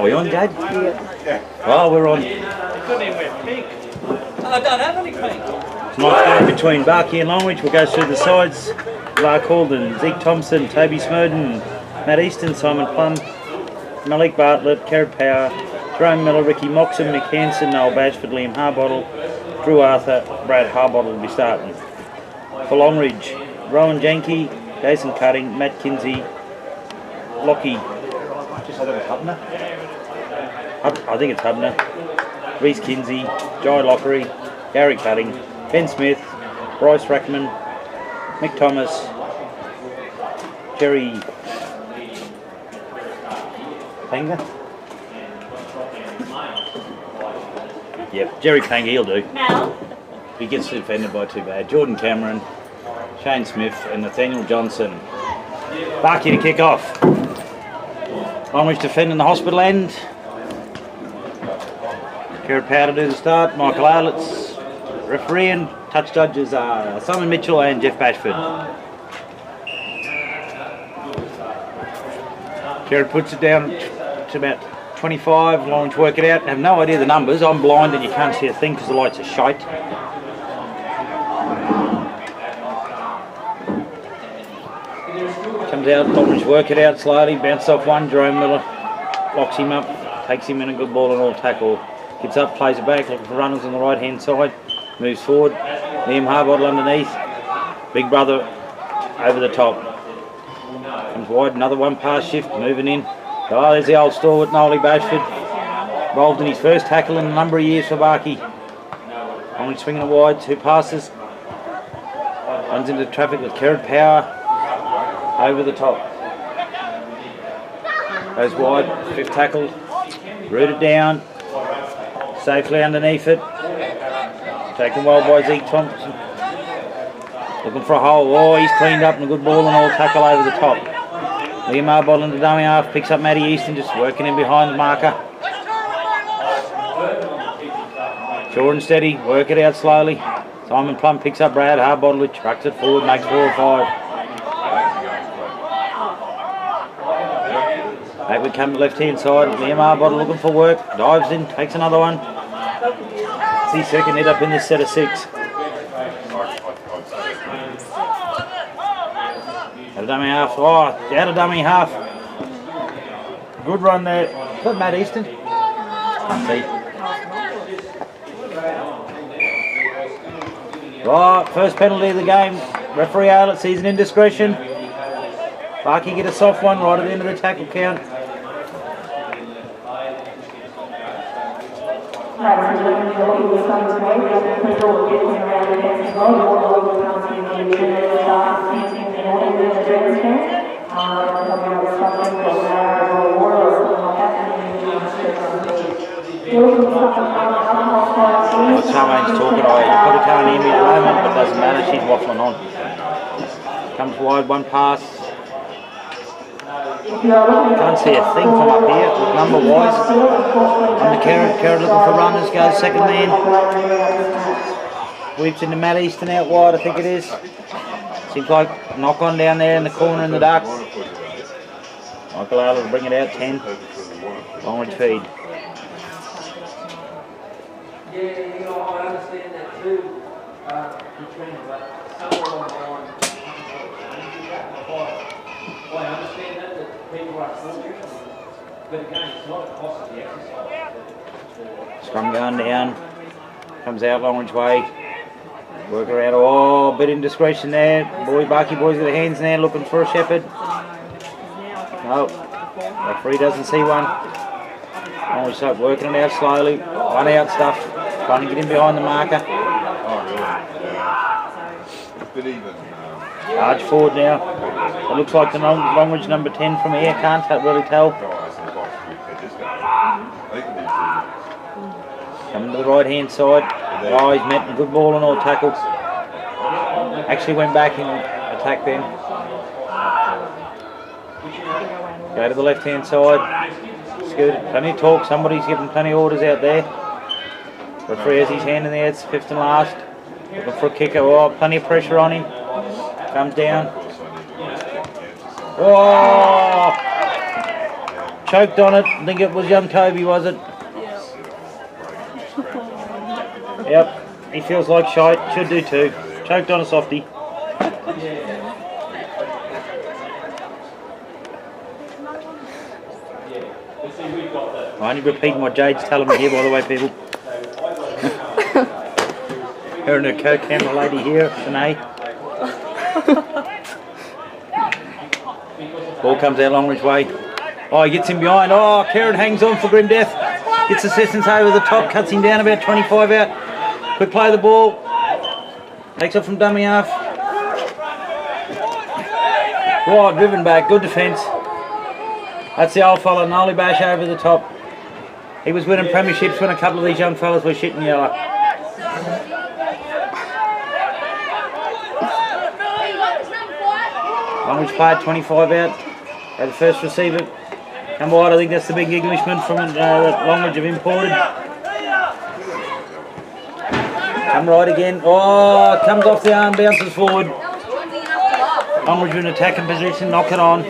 Are we on, Jade? Yeah. Well, we're on. I don't have any pink. Tonight's game between Barcaldine and Longreach. We'll go through the sides. Barcaldine, Zeke Thompson, Toby Smurden, Matt Easton, Simon Plum, Malik Bartlett, Kerrod Power, Jerome Miller, Ricky Moxon, Mick Hansen, Noel Bashford, Liam Harbottle, Drew Arthur, Brad Harbottle will be starting. For Longreach, Rowan Janke, Jason Cutting, Matt Kinsey, Lockie, I think it's Hubner, Reese Kinsey, Jai Lockery, Gary Cutting, Ben Smith, Bryce Rackman, Mick Thomas, Jerry Panga. Yep, Jerry Panga, he'll do. He gets defended by too bad. Jordan Cameron, Shane Smith and Nathaniel Johnson. Barkey to kick off. Longreach defending the hospital end. Kerrod Power to do the start. Michael Arlitz, referee, and touch judges are Simon Mitchell and Jeff Bashford. Kerrod puts it down to about 25. Longreach work it out. I have no idea the numbers. I'm blind and you can't see a thing because the lights are shite. Comes out, Longreach work it out slowly, bounces off one, Jerome Miller locks him up, takes him in a good ball and all tackle. Gets up, plays it back, looking for runners on the right hand side, moves forward, Liam Harbottle underneath, Big Brother over the top. Comes wide, another one pass shift, moving in. Oh, there's the old stalwart, Nolly Bashford, involved in his first tackle in a number of years for Barkey. Only swinging it wide, two passes, runs into traffic with Kerrod Power. Over the top. Goes wide, fifth tackle, rooted down, safely underneath it. Taken well by Zeke Thompson. Looking for a hole. Oh, he's cleaned up and a good ball and all tackle over the top. Liam Harbottle into dummy half, picks up Matty Easton, just working in behind the marker. Short and steady, work it out slowly. Simon Plum picks up Brad Harbottle, trucks it forward, makes 4 or 5. Back we come to left hand side, Liam Harbottle looking for work, dives in, takes another one. It's his second hit up in this set of 6. Out of dummy half, oh, out of dummy half. Good run there. Is that Matt Easton? See. Right, first penalty of the game. Referee Arlett sees an indiscretion. Barkey get a soft one right at the end of the tackle count. Charmaine's talking, you probably can't hear me at the moment, but it doesn't matter, she's waffling on. Comes wide, one pass. Can't see a thing from up here, number wise. Under Kerrod looking for runners, goes second man. Weeps into Matt Easton out wide, I think it is. Seems like a knock on down there in the corner in the dark. Michael Arlett will bring it out, 10. Longreach feed. Yeah, you know, I understand that too. But somewhere along the line, I understand that people are fortunate, but again, it's not a cost of the exercise. Scrum going down, comes out Longreach way, work her out, oh, bit indiscretion there, Barkey boys with their hands in there looking for a shepherd. No, referee doesn't see one. Longreach up working it out slowly, one out stuff, trying to get in behind the marker. Large forward now. It looks like the Longreach number 10 from here, can't really tell. Coming to the right hand side. Oh, he's met a good ball and all tackles. Actually went back and attacked then. Go to the left hand side. Scoot. Plenty of talk, somebody's giving plenty of orders out there. Referee has his hand in there, it's 5th and last. Looking for a kicker. Oh, plenty of pressure on him. Comes down. Oh! choked on it. I think it was young Toby, was it? Yep. He feels like shite. Should do too. Choked on a softie. I'm only repeating what Jade's telling me here, by the way, people. Her and her co-camera lady here, Sinead. Ball comes out Longreach way. Oh, he gets him behind. Oh, Kieran hangs on for grim death. Gets assistance over the top, cuts him down about 25 out. Quick play of the ball. Takes it from dummy half. Right, driven back. Good defence. That's the old fella, Nolly Bash over the top. He was winning premierships when a couple of these young fellas were shitting yellow. Longreach played 25 out. Had the first receiver. Come wide, I think that's the big Englishman from that Longreach have imported. Come right again. Oh, comes off the arm, bounces forward. Longreach in attacking position, knock it on.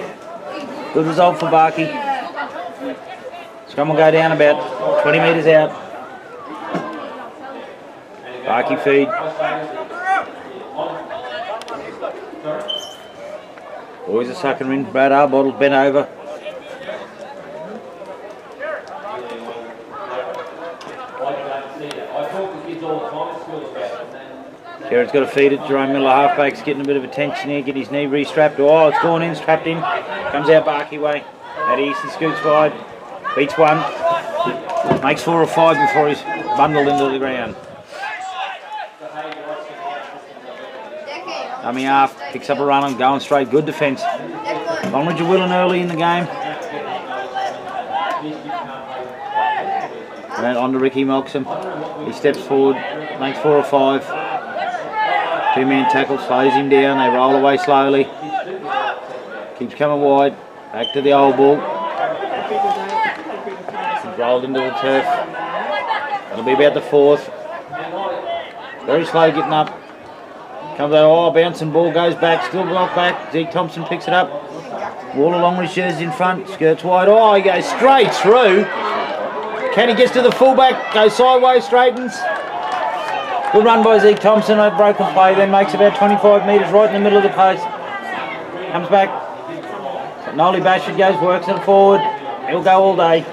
Good result for Barkey. Scrum will go down about 20 metres out. Barkey feed. Boys are sucking in. Brad Arbottle bent over. Kieran's got to feed it. Jerome Miller, halfback's getting a bit of attention here. Get his knee re-strapped. Oh, it's gone in, strapped in. Comes out Barkey way. At Easton scoots wide. Beats one. Makes 4 or 5 before he's bundled into the ground. Dummy half, picks up a run and going straight. Good defence. Longreach are willing early in the game. And on to Ricky Melksham. He steps forward, makes 4 or 5. 2-man tackle, slows him down. They roll away slowly. Keeps coming wide. Back to the old ball. He's rolled into the turf. That'll be about the 4th. Very slow getting up. Comes out, oh, bouncing ball goes back, still blocked back. Zeke Thompson picks it up. Wall of Longreach jersey in front, skirts wide. Oh, he goes straight through. Kenny gets to the fullback, goes sideways, straightens. Good run by Zeke Thompson, a broken play, then makes about 25 metres right in the middle of the post. Comes back. Nolly Bashford goes, works it forward. He'll go all day.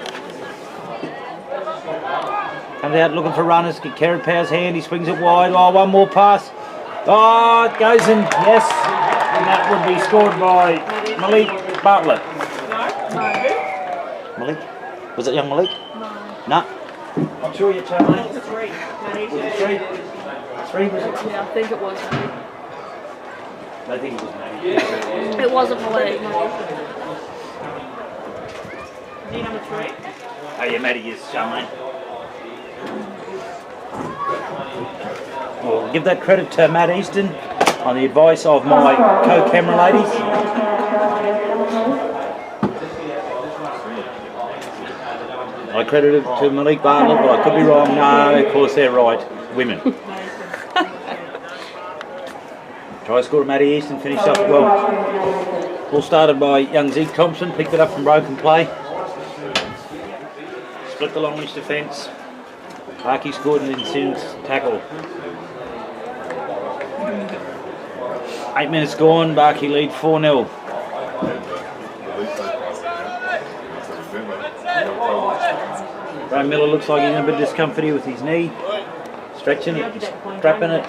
Comes out looking for runners, get Kerry Power's hand, he swings it wide. Oh, one more pass. Oh, it goes in, yes. And that would be scored by Malik Bartlett. No. Malik? Was it young Malik? No. I'm sure you're telling me. It was 3. Was it 3? 3 was it? Yeah, I think it was. I think it was Malik. It wasn't Malik. Is he number 3? Oh yeah, Matty is, Charmaine. Well, give that credit to Matt Easton on the advice of my co-camera ladies. I credit it to Malik Bartlett, but I could be wrong. No, of course they're right. Women. Try score to Matty Easton, finished up well. All started by young Zeke Thompson, picked it up from broken play. Split the Longreach defence. Barkey scored an Sims tackle. 8 minutes gone, Barkey lead 4-0. Ray Miller looks like he's in a bit of discomfort here with his knee. Stretching it, strapping it.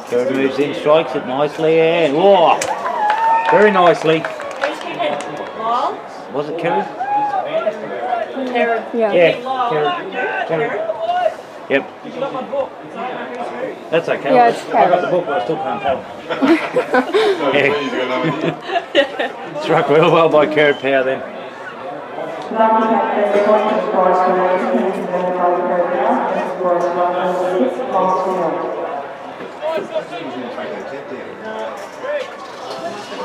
Kerry moves in, strikes it nicely, and whoa! Very nicely. Was it Kerry? Kerry. Yeah, Kerry. Yep. That's okay. Yeah, it's I got the book, but I still can't tell. Struck well by Kerry Power then.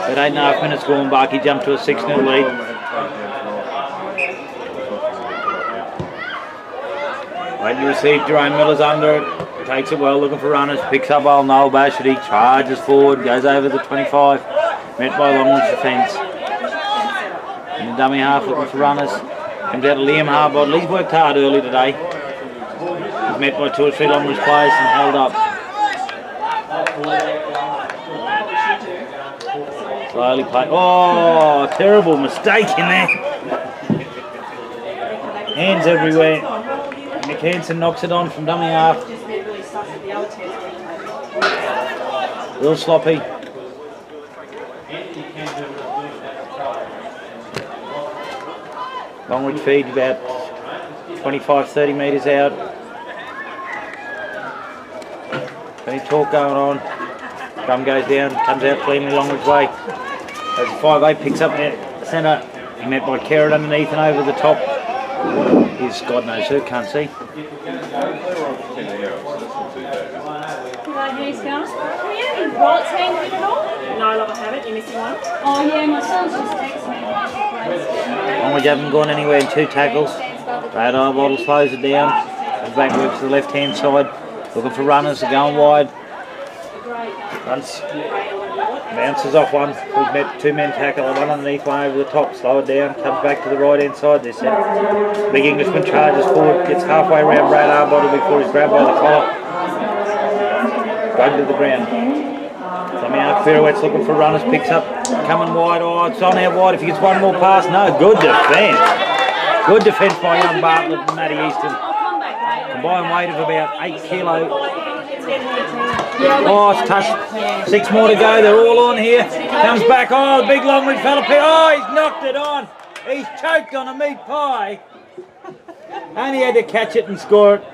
At 8.5 minutes gone, Barkey jumped to a 6-0 lead. Waiting to receive, Jerome Miller's under it. takes it well, looking for runners, picks up old Noel Basherty, charges forward, goes over the 25, met by Longreach defence. In the dummy half, looking for runners, comes out to Liam Harbottle. He's worked hard early today. He's met by 2 or 3 Longreach players and held up. Slowly play. Oh, terrible mistake in there. Hands everywhere. Nick Hansen knocks it on from dummy half. Real sloppy. Longreach feed about 25-30 metres out. Plenty of talk going on. Drum goes down, comes out cleanly Longreach way. As a 5'8", picks up the centre. He met by Carrot underneath and over the top. He's God knows who, can't see. Who's going? Have you any wallets hanging in at all? No, love, I haven't. You're missing one. Oh, yeah, my son's just texted me. Longreach haven't gone anywhere in 2 tackles. Brad Bottle slows it down. Comes back to the left-hand side. Looking for runners, they're going wide. Runs. Bounces off one. We've met 2 men tackle, one underneath, one over the top. Slow it down. Comes back to the right-hand side. This big Englishman charges forward. Gets halfway around Brad Arbottle before he's grabbed by the collar. Dragged to the ground. Tommy out, pirouettes looking for runners, picks up, coming wide. Oh, it's on out wide. If he gets one more pass, no, good defence. Good defence by young Bartlett and Matty Easton. Combined weight of about 8 kilo. Oh, it's touched. 6 more to go. They're all on here. Comes back. Oh, the big Longreach fella. Oh, he's knocked it on. He's choked on a meat pie. And he had to catch it and score it.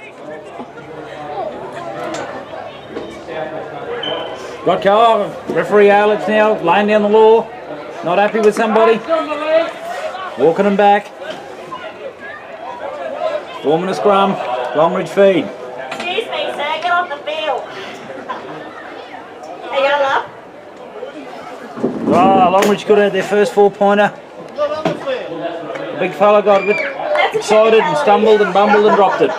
Got referee Alex now laying down the law. Not happy with somebody. Walking him back. Forming a scrum. Longreach feed. Excuse me, sir. Get off the field. Hey, love. Oh, Longreach got out their first 4-pointer. The big fella got a bit excited and stumbled and bumbled and dropped it.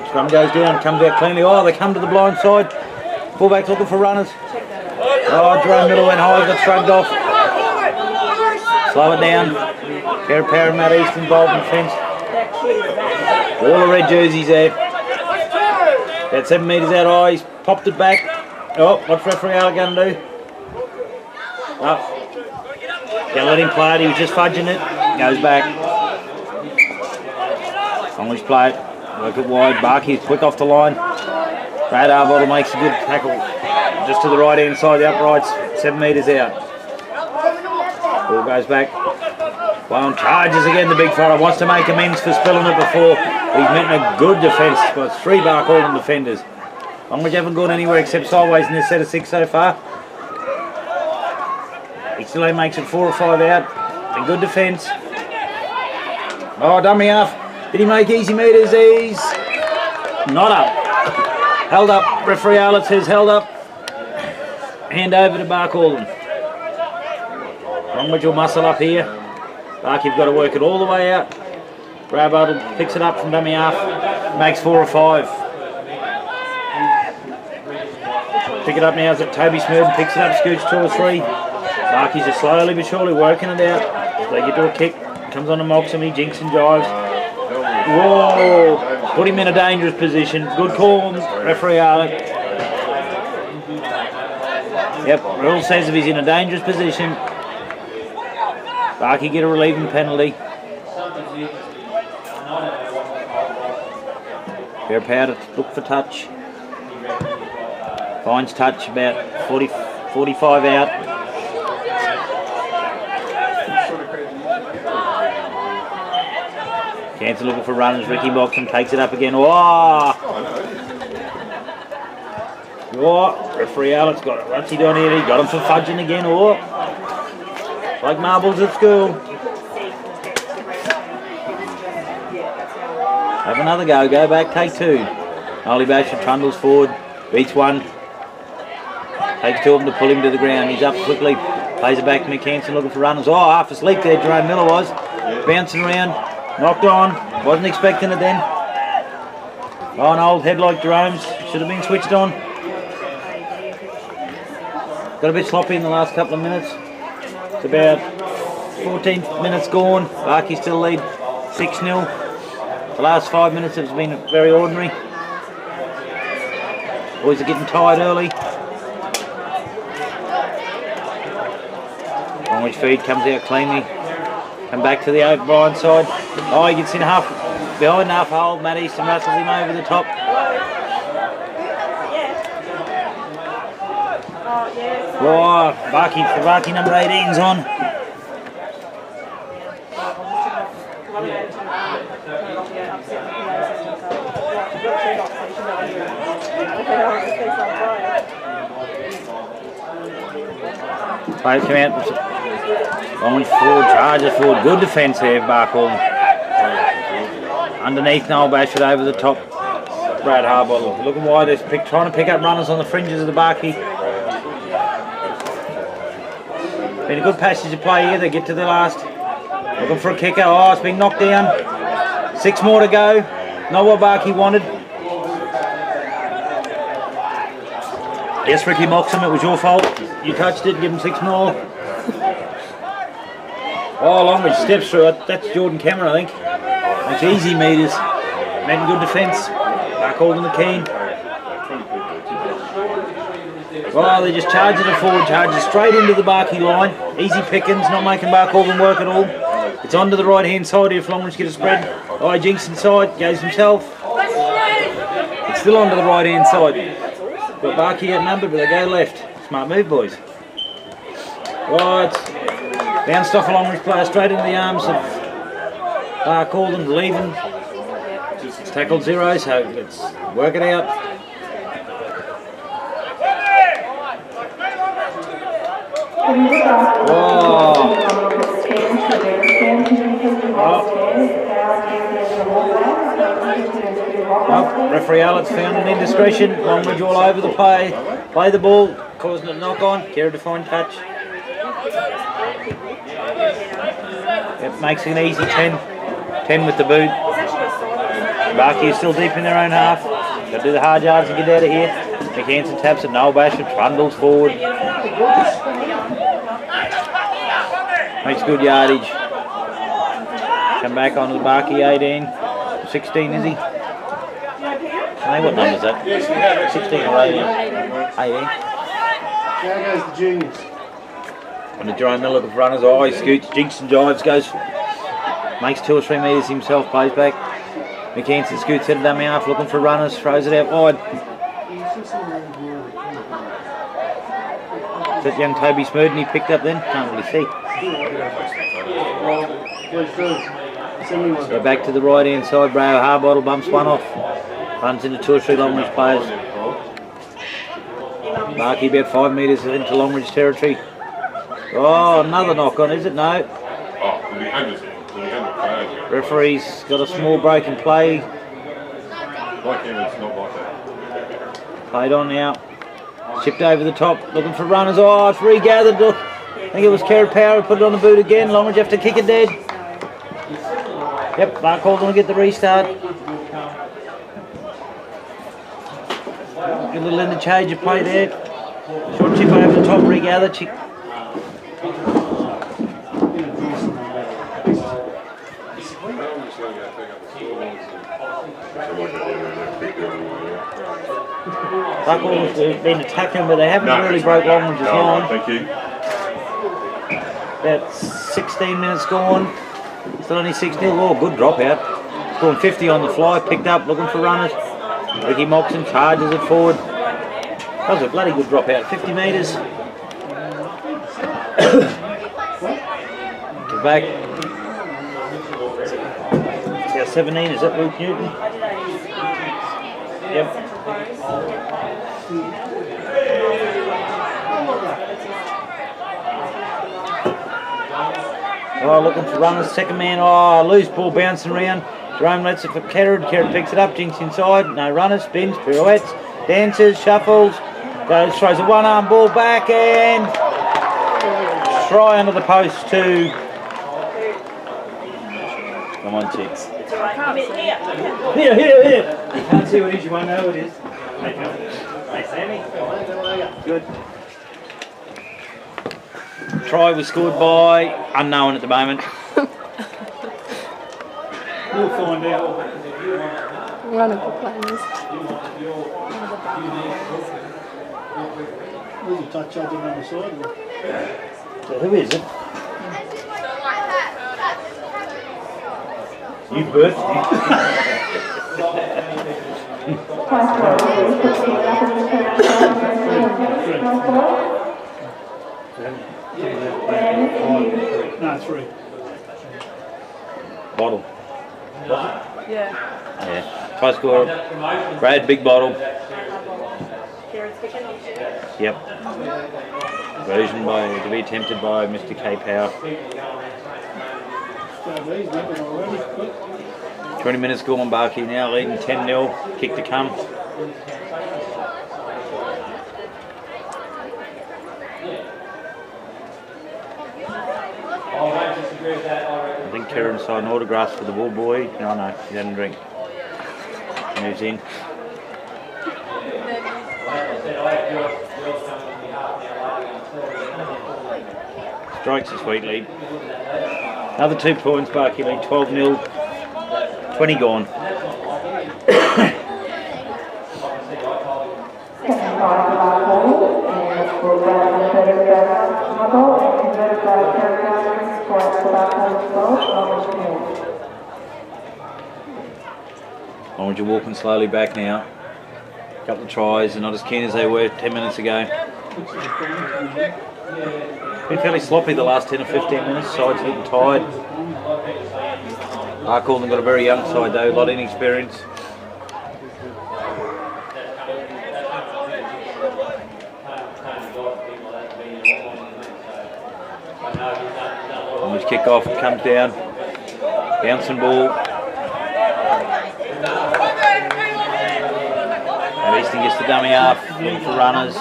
Scrum goes down, comes out cleanly. Oh, they come to the blind side. Fullback's looking for runners. Oh, Jerome Middle went high, got shrugged off. Slow it down. Power and Matt East involved in the fence. All the red jerseys there. About 7 metres out high, he's popped it back. Oh, what's referee Alec going to do? Oh. Gonna let him play it, he was just fudging it. Goes back. Longreach play it. Work it wide. Barkey's quick off the line. Brad Arbottle makes a good tackle just to the right hand side, the uprights, 7 metres out. Ball goes back. Well, charges again, the big fella. Wants to make amends for spilling it before. He's met a good defence. Got 3 Barcaldine defenders. Longreach haven't gone anywhere except sideways in this set of 6 so far. He still makes it 4 or 5 out. A good defence. Oh, dummy half. Did he make easy metres? He's not up. Held up. Referee Arlett says held up. Hand over to Barcaldine. Longreach will muscle up here. Bark, you've got to work it all the way out. Brad Buttle picks it up from dummy half. Makes 4 or 5. Pick it up now. Is it Toby Smurden? Picks it up, scoots 2 or 3. Barkies are slowly but surely working it out. They get to a kick. Comes on to Moxham. He jinks and jives. Whoa! Put him in a dangerous position. Good call, referee Arlett. Yep, rule says if he's in a dangerous position, Barkey get a relieving penalty. Fair power to look for touch. Finds touch about 45 out. Cancer looking for runners. Ricky Moxham takes it up again. Oh! Oh, referee Alex got it. What's he doing here? He got him for fudging again. Oh! Like marbles at school. Have another go. Go back. Take 2. Ollie Basher trundles forward. Beats 1. Takes 2 of them to pull him to the ground. He's up quickly. Plays it back to McKenson looking for runners. Oh, half asleep there. Jerome Miller was. Bouncing around. Knocked on. Wasn't expecting it then. Oh, an old head like Jerome's. Should have been switched on. Got a bit sloppy in the last couple of minutes. It's about 14 minutes gone. Barkey still lead 6-0. The last 5 minutes has been very ordinary. Boys are getting tired early. Longreach feed comes out cleanly. Come back to the O'Brien side. Oh, he gets in behind half hole. Matt Easton wrestles him over the top. Oh, Barkey number 18's on. Play come out. Longreach forward, charges forward. Good defence there, Barcaldine. Underneath Noel Bashford over the top. Brad Harbottle looking wide. They're trying to pick up runners on the fringes of the Barkey. Been a good passage of play here. They get to the last. Looking for a kicker. Oh, it's been knocked down. 6 more to go. Not what Barkey wanted. Yes, Ricky mocks him. It was your fault. You touched it. Give him 6 more. Oh, Longreach steps through it. That's Jordan Cameron, I think. It's easy meters. Making good defence. Barcaldine the keen. Oh, they're just charging it forward. Charges straight into the Barkey line. Easy pickings. Not making Barcaldine work at all. It's onto the right hand side here if Longreach get a spread. Oh, Jinks inside. Goes himself. It's still onto the right hand side. Got Barkey outnumbered, but they go left. Smart move, boys. Right. Bounced off a Longreach player straight into the arms of Barcaldine, leaving. It's tackled 0, so let's work it out. Oh. Well, referee Allen's found an indiscretion. Longreach all over the play. Play the ball, causing a knock on. Care to find touch. It makes it an easy 10 with the boot. Barkey is still deep in their own half. Got to do the hard yards and get out of here. McHanson taps it. Noel Bashford trundles forward. Makes good yardage. Come back onto the Barkey 18. 16 is he? Hey, what number is that? 16 or 18? 18. There goes the juniors. On the Jerome Miller looking for runners. Oh, he scoots, jinks and jives, goes, makes 2 or 3 metres himself, plays back. McHanson scoots headed dummy half, looking for runners, throws it out wide. Is that young Toby Smoodin he picked up then? Can't really see. So back to the right hand side, Brayo Harbottle bumps one off. Runs into 2 or 3 Longreach players. Barkey about 5 metres into Longreach territory. Oh, another knock on, is it? No. Referee's got a small break in play. Played on now. Chipped over the top, looking for runners. Oh, it's regathered. Look, I think it was Kerrod Power who put it on the boot again. Longreach have to kick it dead. Yep, Barcaldine will get the restart. Good little interchange of play there. Short chip over the top, regather. Barcaldine's been attacking, but they haven't really broke Longreach's line. Thank you. About 16 minutes gone. Still only 6-0. Oh, good drop out. Scoring 50 on the fly, picked up, looking for runners. Ricky Moxon charges it forward. That was a bloody good drop out, 50 metres. Back. It's our 17, is that Luke Newton? Yep. Oh, looking for runners, second man. Oh, loose ball bouncing around. Jerome lets it for Kerrod. Kerrod picks it up, Jinks inside. No runners, spins, pirouettes, dances, shuffles. Goes, throws a one-arm ball back and try under the post to. Come on, chicks. Here, here, here. You can't see what it is, you won't know what it is. Hey, Sammy. Good. Try was scored by unknown at the moment. We'll find out. One of the players. There's a touch on the other side. So who is it? You birthed No, 3. Bottle. Yeah. Yeah. Try score. Brad, big bottle. Yep. Version to be attempted by Mr. K Power. 20 minutes gone, Barkey now leading 10-0. Kick to come. I think Kieran signed autographs for the ball boy. No, he didn't drink. Moves in. Strikes a sweet lead. Another 2 points, Barkey lead 12-0. 20 gone. Orange are walking slowly back now. A couple of tries, and not as keen as they were 10 minutes ago. Been fairly sloppy the last 10 or 15 minutes, side's getting tired. Barcaldine got a very young side though, a lot of inexperience. Orange kick off, it comes down. Bouncing ball. And Easton gets the dummy half, looking for runners.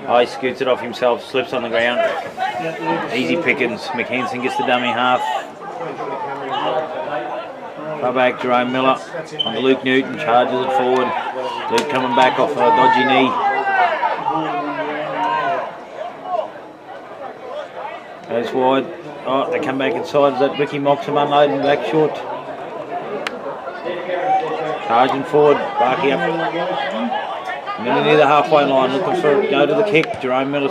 Oh, he scoots it off himself, slips on the ground. Easy pickings. McKenson gets the dummy half. Far back, Jerome Miller on the Luke Newton, charges it forward. Luke coming back off a dodgy knee. Goes wide. Oh, they come back inside. Is that Ricky Moxham unloading back short? Charging forward, Barkey up. Minute near the halfway line, looking for it, go to the kick. Jerome Miller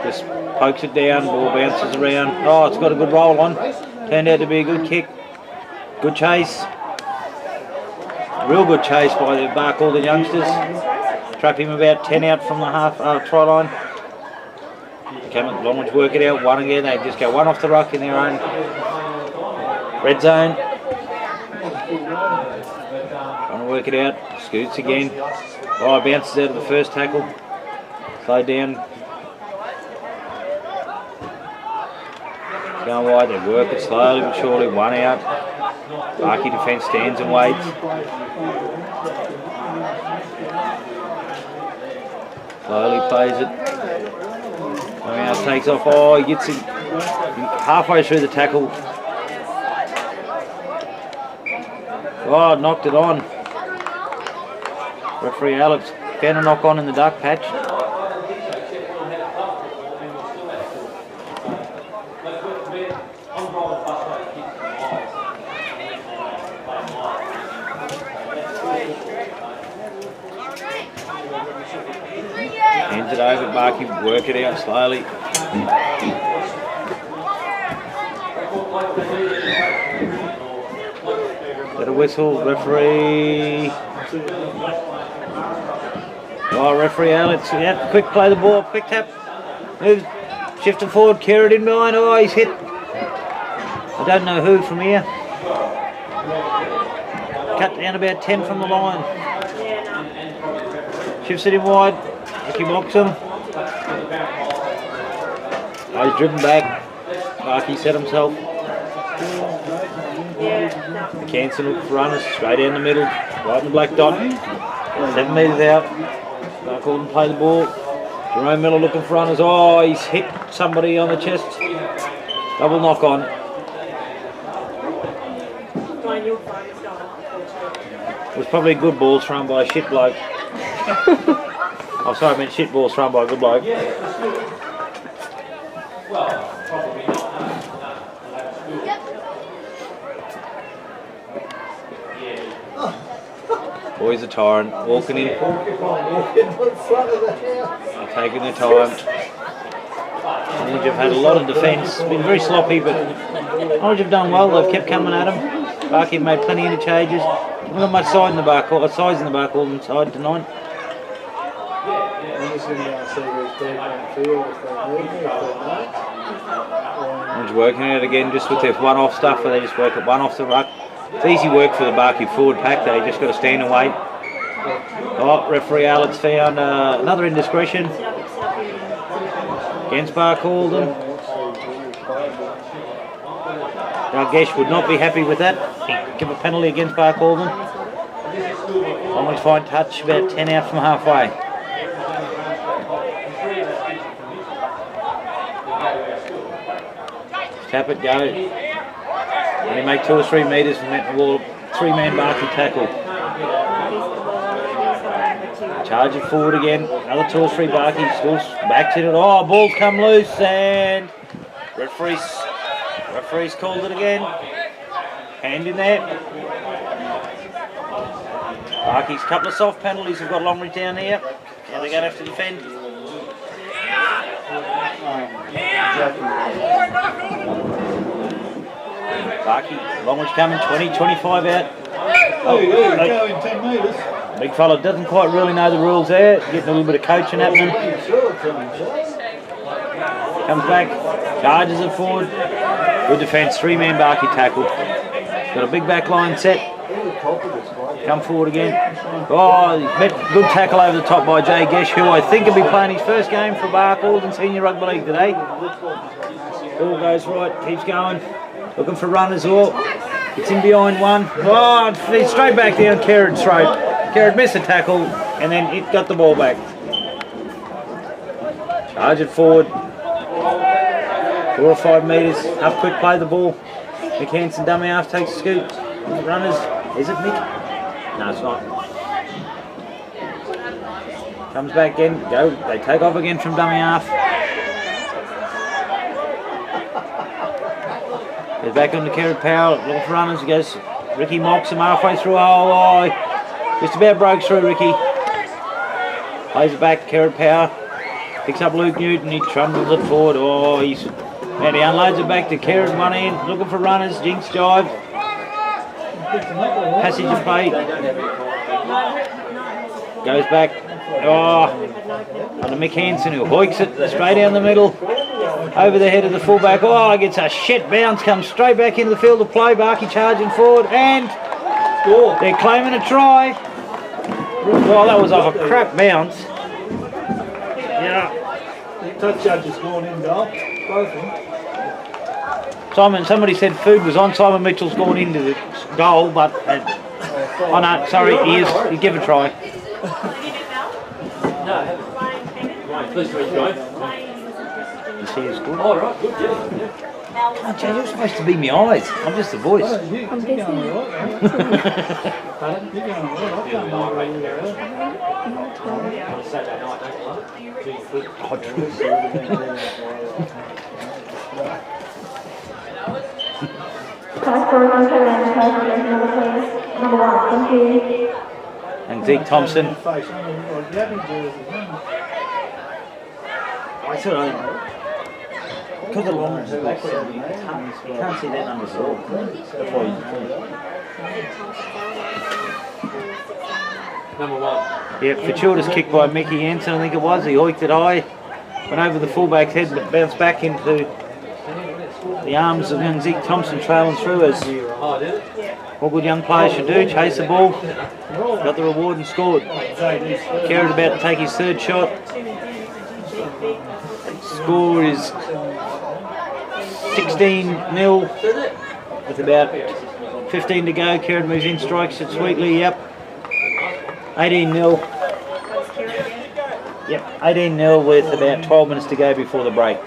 just pokes it down, ball bounces around. Oh, it's got a good roll on. Turned out to be a good kick. Good chase. Real good chase by the Barcaldine youngsters. Trap him about 10 out from the half try line. Longreach work it out, one again. They just go one off the ruck in their own red zone. Trying to work it out. Scoots again. Oh, bounces out of the first tackle. Slow down. Going wide, they work it slowly but surely. One out. Barkey defence stands and waits. Slowly plays it. Now takes off. Oh, he gets it halfway through the tackle. Oh, knocked it on. Referee Alex found a knock on in the dark patch. Hands it over, Barkey, work it out slowly. Got a whistle, referee. Oh, referee Alex, yeah, quick play the ball, quick tap. Move, shifting forward, carried in behind. Oh, he's hit. I don't know who from here. Cut down about 10 from the line. Shifts it in wide. Ricky Moxham. Oh, he's driven back. Barkey set himself. McKenson looking for runners, straight down the middle, right in the black dot. 7 metres out. Barcaldine play the ball. Jerome Miller looking for runners. Oh, he's hit somebody on the chest. Double knock on. It was probably good balls thrown by a shit bloke. Oh, sorry, I meant shit balls thrown by a good bloke. Boys are tired, walking in, taking their time. Norwich have had a lot of defence, been very sloppy, but Norwich have done well. They've kept coming at them. Barky made plenty of interchanges. Not much size in the Barcaldine, size in the Barcaldine side tonight. Norwich working it again, just with their one-off stuff, where they just work it one off the ruck. It's easy work for the Barky forward pack. They just got to stand and wait. Oh, referee Alex found another indiscretion against Barcaldine. Dargesh would not be happy with that. He'd give a penalty against Barcaldine. Longreach fine touch, about 10 out from halfway. Tap it, go. And he make 2 or 3 metres from the wall. 3-man Barky tackle. Charge it forward again. Another 2 or 3 Barky. Still back to it. Oh, ball's come loose and referee's called it again. Hand in there. Barky's couple of soft penalties have got Longreach down here. Now they're going to have to defend. Barky, Longreach coming, 20, 25 out. Oh, yeah, go in 10 metres. Big fella doesn't quite really know the rules there. Getting a little bit of coaching happening. Comes back, charges it forward. Good defence, 3-man Barky tackle. Got a big back line set. Come forward again. Oh, met good tackle over the top by Jay Gesh, who I think will be playing his first game for Barcaldine Senior Rugby League today. Ball goes right, keeps going. Looking for runners all. It's in behind one. Oh, it's straight back down Kerrod's throat. Kerrod missed the tackle and then it got the ball back. Charge it forward. 4 or 5 metres. Up quick, play the ball. Mick Hansen dummy half takes a scoop. Runners. Is it Mick? No, it's not. Comes back again. Go. They take off again from dummy half. Goes back on to Kerrod Powell, looking for runners. He goes, Ricky mocks him halfway through. Oh, just about broke through Ricky. Plays it back, Kerrod Powell. Picks up Luke Newton, he trundles it forward. Oh, and he unloads it back to Kerrod, one end, looking for runners. Jinx jive. Passage of play. Goes back. Oh, onto Mick Hansen, who hoiks it straight down the middle. Over the head of the fullback. Oh, gets a shit bounce, comes straight back into the field of play. Barky charging forward, and they're claiming a try. Oh, that was off a crap bounce. Yeah. The touch judge has gone in, goal. Both of them. Somebody said food was on. Simon Mitchell's gone into the goal, but oh no, sorry, he give a try. No, please do it, Joe. You see his good? Oh, right, good, yeah. Oh, Jay, you're supposed to be my eyes. I'm just the voice. You're going all right, Pardon? You're going all right. I can't mind where you are. Saturday night, Number 1, thank you. And Zeke Thompson. I said because the long is back there, you can't see that number at all. That's why Number 1. Yeah, fortuitous kick by Mickey Hansen, I think it was. He hoiked it high, went over the fullback's head, but bounced back into the arms of young Zeke Thompson, trailing through as all good young players should do. Chase the ball, got the reward and scored. Kerrod about to take his 3rd shot. Score is 16-0 with about 15 to go. Kerrod moves in, strikes it sweetly. Yep. 18-0. Yep, 18-0 with about 12 minutes to go before the break.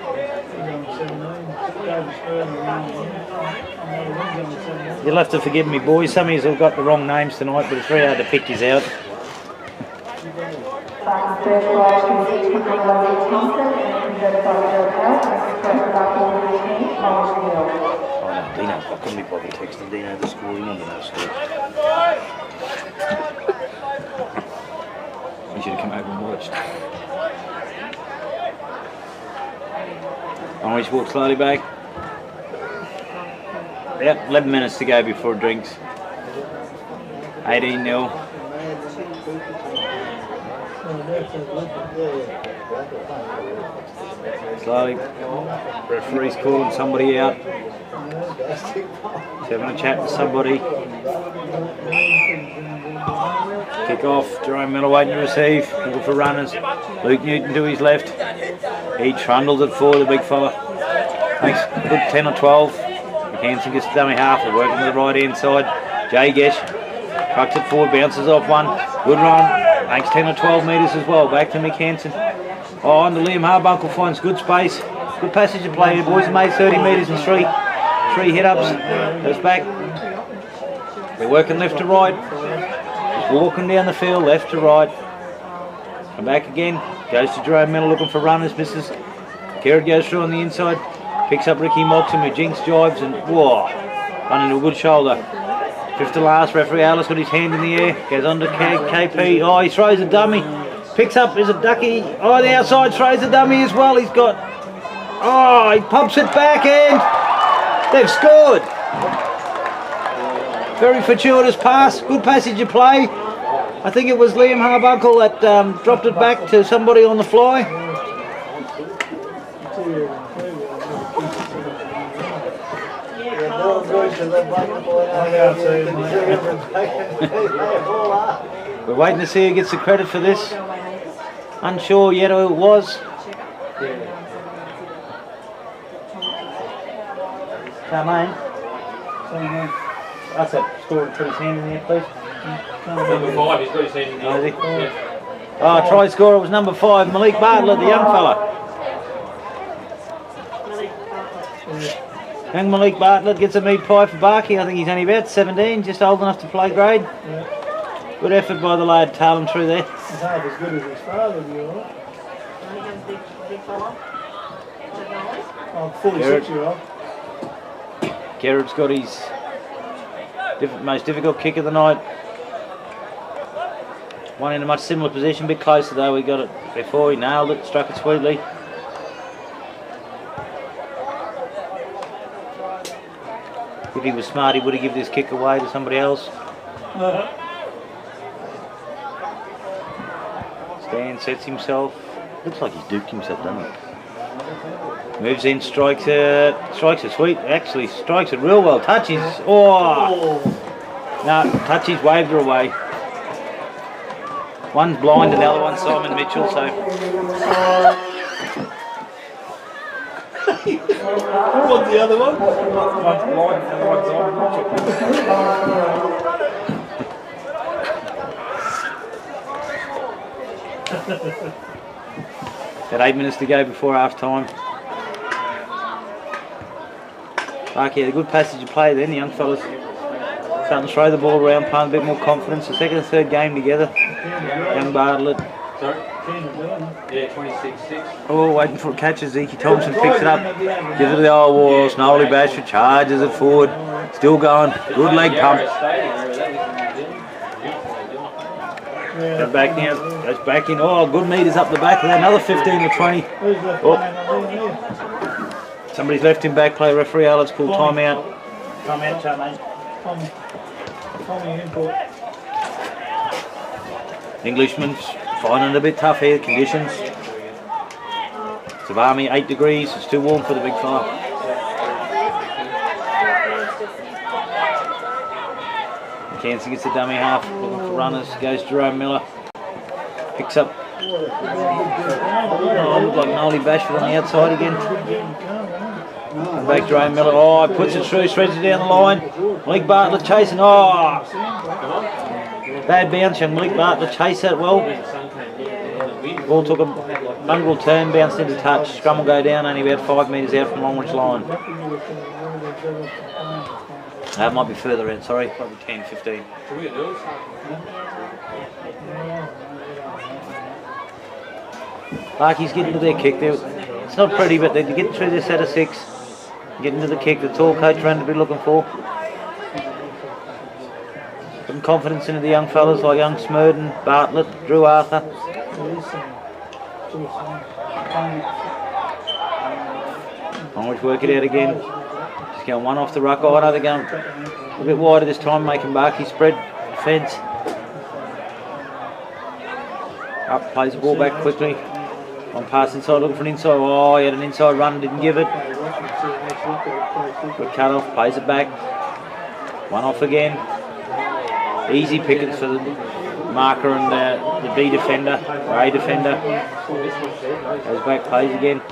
You'll have to forgive me, boys. Some of you have got the wrong names tonight, but it's very hard to pick these out. Oh no, Dino, I couldn't be bothered texting Dino the score. He wanted to know the score. He should have come over and watched. Longreach walks slowly back. Yep, 11 minutes to go before drinks. 18-0. Slowly, referee's calling somebody out. He's having a chat with somebody. Kick off, Jerome Miller waiting to receive, looking for runners. Luke Newton to his left. He trundles it forward, the big fella. Makes a good 10 or 12. Hanson gets the dummy half, they're working to the right hand side. Jay Gesh trucks it forward, bounces off one. Good run, makes 10 or 12 metres as well. Back to Mick Hanson. Oh, and Liam Harbuncle finds good space. Good passage of play here, boys. Made 30 metres and three hit-ups. Goes back. They're working left to right. Just walking down the field, left to right. Come back again. Goes to Jerome Miller looking for runners, misses. Garrett goes through on the inside. Picks up Ricky Moxon with jinx jives and whoa, running to a good shoulder. Fifth to last, referee Alice got his hand in the air, goes under KP. Oh, he throws a dummy. Picks up, is it Ducky? Oh, the outside throws a dummy as well. He's got, oh, he pumps it back and they've scored. Very fortuitous pass, good passage of play. I think it was Liam Harbuncle that dropped it back to somebody on the fly. We're waiting to see who gets the credit for this. Unsure yet who it was. Charmaine. That's it. Score and put his hand in there, please. Number 5, he's got his hand in there. Oh, try scorer was number 5, Malik Bartlett, the young fella. Young Malik Bartlett gets a meat pie for Barkey. I think he's only about 17, just old enough to play grade. Yeah. Good effort by the lad, tail him through there. He's half as good as his father, do you know? Oh, 46-year-old. Garrett's got his most difficult kick of the night. One in a much similar position, a bit closer though. We got it before, he nailed it, struck it sweetly. If he was smart, he would have given this kick away to somebody else. Stan sets himself. Looks like he's duped himself, doesn't he? Moves in, strikes it sweet. Actually, strikes it real well. Touches. Oh! No, touches, waved her away. One's blind and the other one's Simon Mitchell, so. What's the other one? One's blind and the other one's Simon Mitchell. Got 8 minutes to go before half time. Barkey had a good passage of play then, the young fellas starting to throw the ball around, playing a bit more confidence. The second and third game together. Young Bartlett. Sorry? Yeah, 26-6. Oh, waiting for a catch as Zeke Thompson picks it up. Gives it to the old Walls. Nolly Bashford charges it forward. Still going. Good leg pump. Goes back now. Goes back in. Oh, good meters up the back of that. Another 15 to 20. Oh. Somebody's left him back play. Referee Alex pulled time out. Time out, Charmaine. Tommy import. Englishman's finding it a bit tough here, conditions. Savami 8 degrees, it's too warm for the big fella. Mackenzie gets the dummy half, looking for runners, goes Jerome Miller. Picks up. Oh, looked like Nolly Bashford on the outside again. Back Jerome Miller, oh, puts it through, spreads it down the line. Malik Bartlett chasing, oh! Bad bounce, young Malik Bartlett chased that well. Ball took a mongrel turn, bounced into touch. Scrum will go down, only about 5 metres out from Longreach line. That might be further in, sorry, probably 10, 15. Barkey's getting to their kick there. It's not pretty, but they're getting through this set of 6. Getting to the kick, that's all Coach Rand will be looking for. Putting confidence into the young fellas like young Smurden, Bartlett, Drew Arthur. Longreach work it out again. Just going one off the ruck. Oh no, they're going a bit wider this time, making Barkey spread defence. Up, plays the ball back quickly. On pass inside, looking for an inside. Oh, he had an inside run, didn't give it. Good cut off, plays it back. One off again. Easy pickings for the marker and the B defender, or A defender. Goes back, plays again.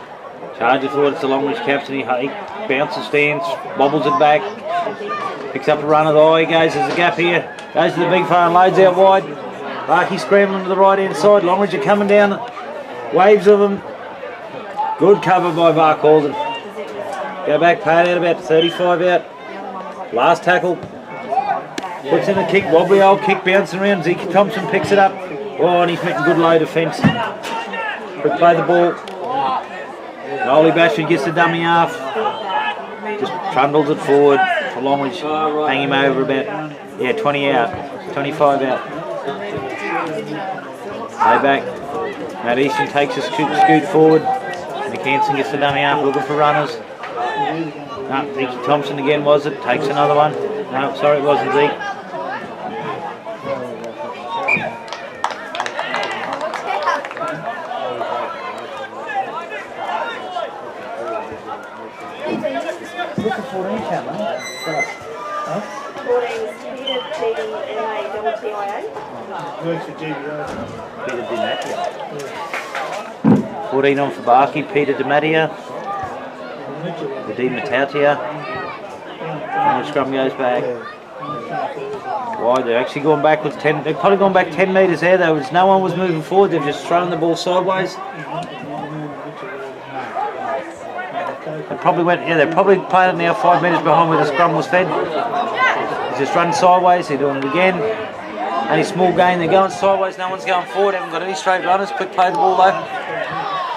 Charger thought it's the Longreach captain. He bounces, stands, wobbles it back. Picks up a run of the eye, goes, there's a gap here. Goes to the big far and loads out wide. Barkey scrambling to the right hand side. Longreach are coming down. Waves of them. Good cover by Barcaldine. Go back, pad out about 35 out. Last tackle. Puts in a kick, wobbly old kick, bouncing around. Zeke Thompson picks it up. Oh, and he's making good low defence. Quick play the ball. Goalie Bashford gets the dummy half. Just trundles it forward for Longreach. Hang him over about, 20 out. 25 out. Play back. Matt Easton takes a scoot forward. McKenson gets the dummy half, looking for runners. No, Zeke Thompson again, was it? Takes another one. No, sorry, it wasn't Zeke. Looking 14 count, mate. Huh? 14 is Peter D-M-A-T-T-I-A. Works for GBO. Peter DiMattia. 14 on for Barkey, Peter DiMattia. The DiMattia. And the scrum goes back. Wide, they're actually going back with 10. They've probably gone back 10 metres there. There was no one was moving forward. They've just thrown the ball sideways. They probably went. Yeah, they're probably playing it now 5 metres behind where the scrum was fed. He's just run sideways. They're doing it again. Only small gain. They're going sideways. No one's going forward. Haven't got any straight runners. Quick play the ball though.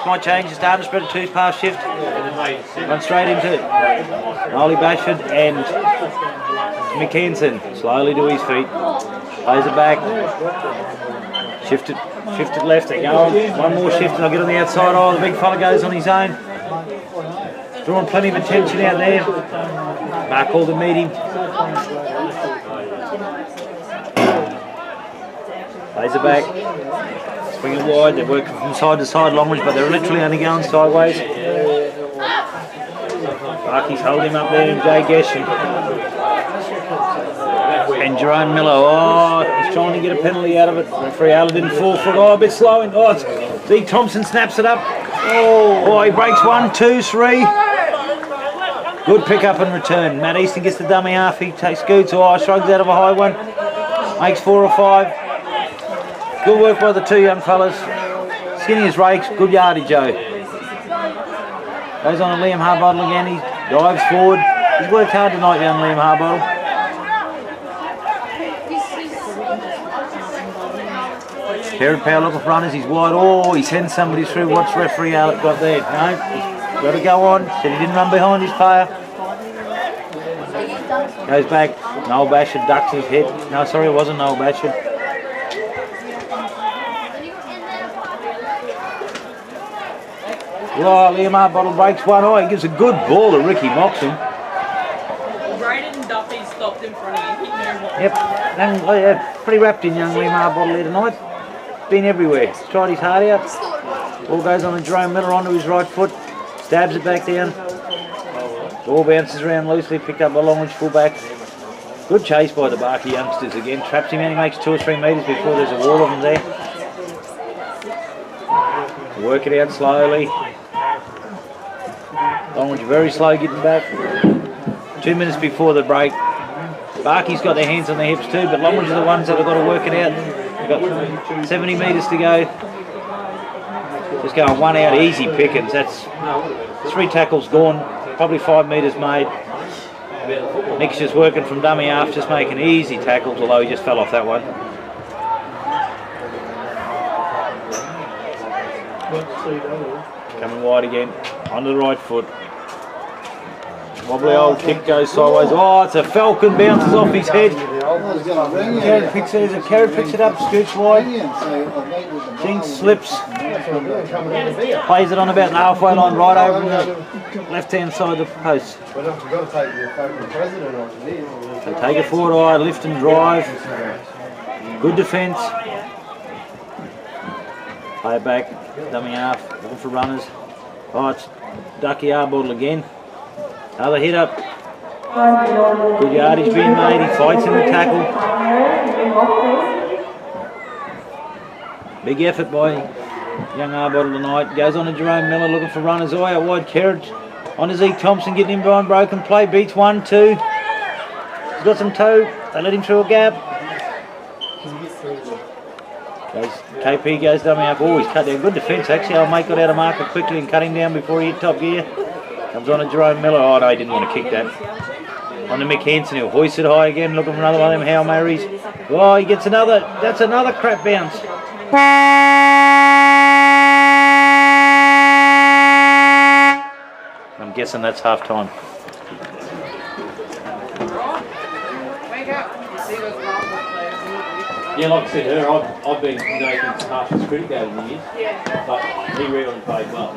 Might change. Starting to spread a 2-pass shift. Run straight into it. Ollie Bashford and McKenson slowly to his feet. Plays it back. Shift it left. They're going. One more shift and I'll get on the outside. Oh, the big fella goes on his own. Drawing plenty of attention out there. Barcaldine meet him. Plays it back. Swing it wide. They're working from side to side, Longreach, but they're literally only going sideways. Barkey's holding him up there, and Jay Geshen. And Jerome Miller. Oh, he's trying to get a penalty out of it. Referee Allen didn't fall for it. Oh, a bit slow. Oh, Zeke Thompson snaps it up. Oh, he breaks 1, 2, 3. Good pick up and return. Matt Easton gets the dummy half. He takes scoots. Oh, shrugs out of a high one. Makes 4 or 5. Good work by the two young fellas. Skinny as rakes. Good yardage, Joe. Goes on to Liam Harbottle again. He dives forward. He's worked hard tonight, young Liam Harbottle. Jared Powell looking for runners. He's wide. Oh, he sends somebody through. What's referee Alec got there? No, he's got to go on. Said he didn't run behind his player. Goes back. Noel Bashford ducks his head. No, sorry, it wasn't Noel Bashford. Oh, Liam Harbottle breaks 1. Oh, he gives a good ball to Ricky Moxon. Braden Duffy stopped in front of you. Yep, pretty wrapped in young Liam Harbottle here tonight. Been everywhere. He's tried his heart out. Ball goes on to Jerome Miller onto his right foot. Stabs it back down. Ball bounces around loosely, picked up by Longreach fullback. Good chase by the Barkey youngsters again. Traps him out, he makes 2 or 3 metres before there's a wall of them there. Work it out slowly. Longreach very slow getting back. 2 minutes before the break. Barkey's got their hands on their hips too, but Longreach are the ones that have got to work it out. They've got 70 metres to go. Just going 1 out, easy pickings. That's 3 tackles gone, probably 5 metres made. Nick's just working from dummy half, just making easy tackles, although he just fell off that one. Coming wide again, onto the right foot. Wobbly old kick goes sideways. Oh, it's a falcon, bounces off his head. Carrot picks it up, scoots wide. Jinx slips. Plays it on about the halfway line, right over the left hand side of the post. So take it forward, eye, lift and drive. Good defence. Play it back, dummy half, looking for runners. Oh, it's Ducky Arbottle again. Another hit up. Good yardage being made. He fights in the tackle. Big effort by young Arbottle tonight. Goes on to Jerome Miller looking for runners. Eye out wide. Kerridge on to Zeke Thompson, getting him behind broken play. Beats 1, 2. He's got some toe. They let him through a gap. KP goes dummy up. Oh, he's cut down. Good defence actually. Our mate got out of marker quickly and cut him down before he hit top gear. Comes on to Jerome Miller. Oh no, he didn't want to kick that. On to Mick Hansen, he'll hoist it high again, looking for another one of them Hail Marys. Oh, he gets another. That's another crap bounce. I'm guessing that's half time. Yeah, like I said earlier, I've been Nathan's harshest critic over the years, but he really played well.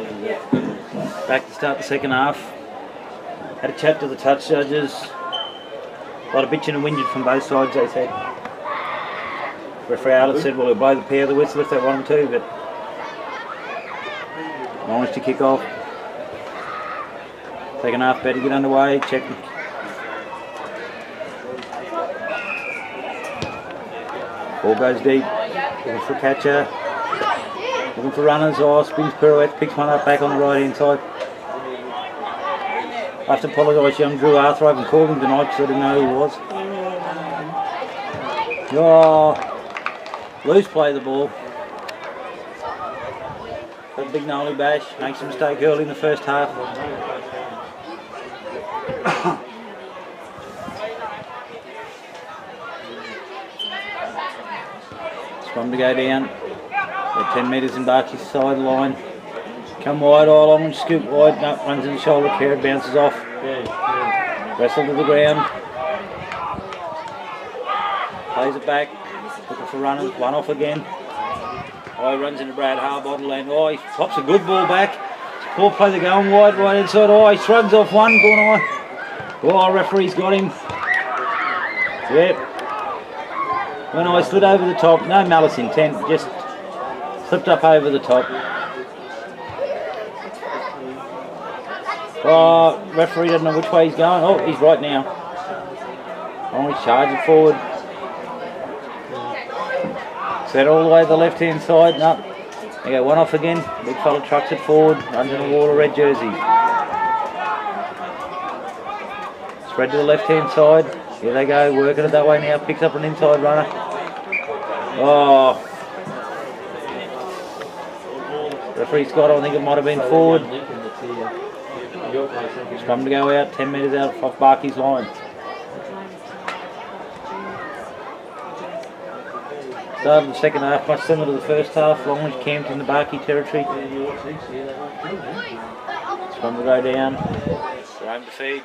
Back to start the second half. Had a chat to the touch judges. A lot of bitching and whinging from both sides, they said. Referee Allen said, well, he'll blow the pair of the whistle if they want him to, but managed to kick off. Second half better get underway, check. Ball goes deep, looking for a catcher, looking for runners. Oh, spins pirouette, picks one up back on the right hand side. I have to apologise, young Drew Arthur. I haven't called him tonight because I didn't know who he was. Oh, loose play the ball. Got a big gnarly bash, makes a mistake early in the first half. Scrum to go down. Got 10 metres in Barkey's sideline. Come wide, all along, scoop wide, no, runs in the shoulder, Kerr bounces off. Wrestle to the ground. Plays it back, looking for runners, one off again. Oh, he runs into Brad Harbottle and oh, he pops a good ball back. Ball play, they're going wide, right inside. Oh, he shrugs off one, Goannas. Oh, referee's got him. Yep. When I slid over the top, no malice intent, just slipped up over the top. Oh, referee doesn't know which way he's going. Oh, he's right now. Oh, he's charging forward. Set all the way to the left hand side. No, they go one off again. Big fella trucks it forward, runs in the wall of red jersey. Spread to the left hand side. Here they go, working it that way now. Picks up an inside runner. Oh. Referee Scott, I think it might have been forward. Scrum to go out, 10 metres out off Barkey's line. Start of the second half, much similar to the first half. Longreach camped in the Barkey territory. Scrum to go down. Home to feed.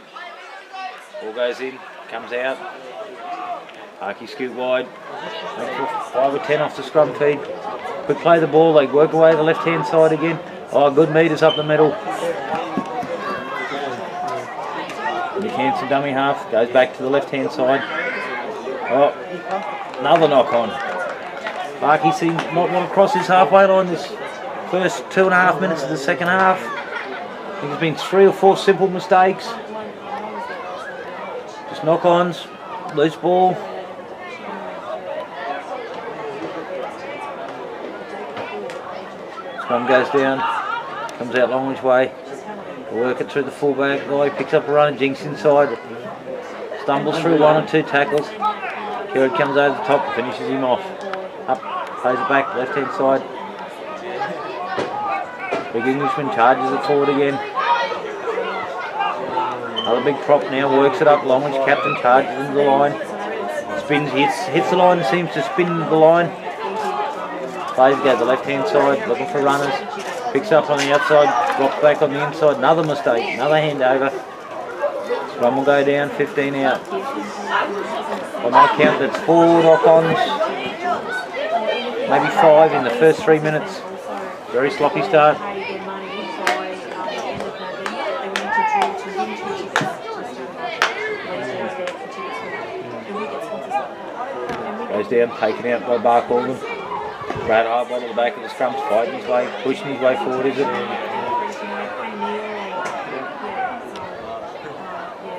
Ball goes in, comes out. Barkey scoot wide. 5 or 10 off the scrum feed. Quick play the ball, they work away the left hand side again. Oh, good metres up the middle. Nick Hansen dummy half, goes back to the left hand side. Oh, another knock on. Barkey seems not want to cross his halfway line this first 2.5 minutes of the second half. I think there's been 3 or 4 simple mistakes. Just knock-ons, loose ball. Scrum goes down, comes out Longreach way. Work it through the fullback. Guy picks up a run, Jinx inside. Stumbles through 1 or 2 tackles. Kerrod comes over the top and finishes him off. Up, plays it back, left hand side. Big Englishman charges it forward again. Another big prop now, works it up. Longreach captain charges into the line. Spins, hits the line, seems to spin the line. Plays goes the left hand side, looking for runners. Picks up on the outside, drops back on the inside. Another mistake, another handover. Run will go down, 15 out. On my count, that's 4 knock-ons. Maybe 5 in the first 3 minutes. Very sloppy start. Goes down, taken out by Barcaldine. Brad Hardball at the back of the scrums, fighting his way, pushing his way forward, is it?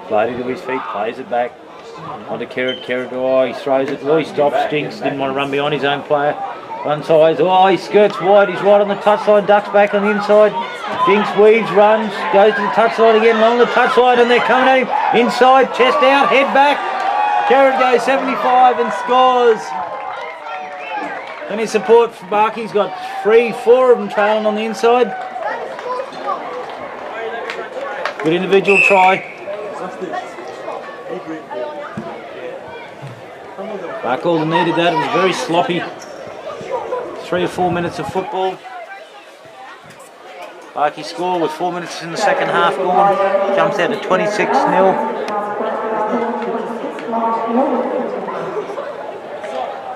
Floating to his feet, plays it back. Onto Kerrod, oh, he throws it, he stops, Jinx, didn't want to run behind his own player. One side, he skirts wide, he's right on the touchline, ducks back on the inside. Jinx weaves, runs, goes to the touchline again, along the touchline, and they're coming at him. Inside, chest out, head back. Kerrod goes 75 and scores. Any support for Barkey? He's got 3-4 of them trailing on the inside. Good individual try. Barcaldine needed that. It was very sloppy. 3 or 4 minutes of football. Barkey score with 4 minutes in the second half gone. Jumps out to 26-0.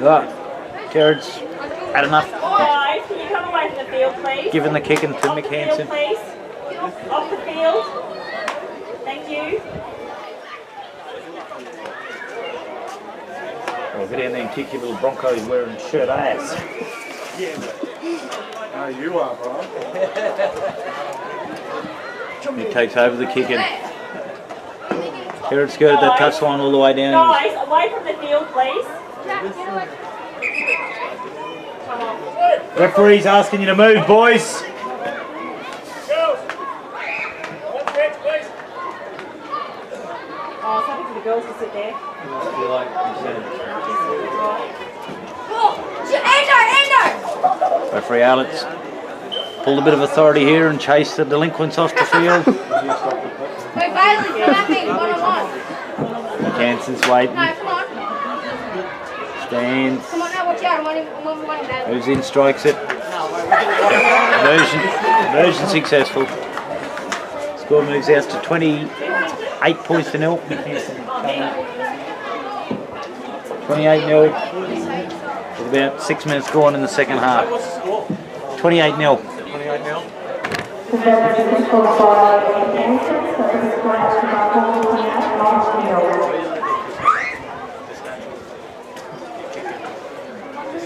Right. Kerrod's had enough. Guys, can you come away from the field, please? Giving the kicking to Mick Hansen. Please. Off the field. Thank you. Well, get in there and kick your little Broncos wearing shirt ass. Yeah. No, you are, bro. He takes over the kicking. Kerrod's skirted that touchline all the way down. Guys, away from the field, please. Referee's asking you to move, boys. Oh, something for the girls to sit there. Referee Alex pulled a bit of authority here and chased the delinquents off the field. Hansen's waiting. Stands. Moves in, strikes it. Version successful. Score moves out to 28 points to 0. 28-0. With about 6 minutes gone in the second half. 28-0. 28-0.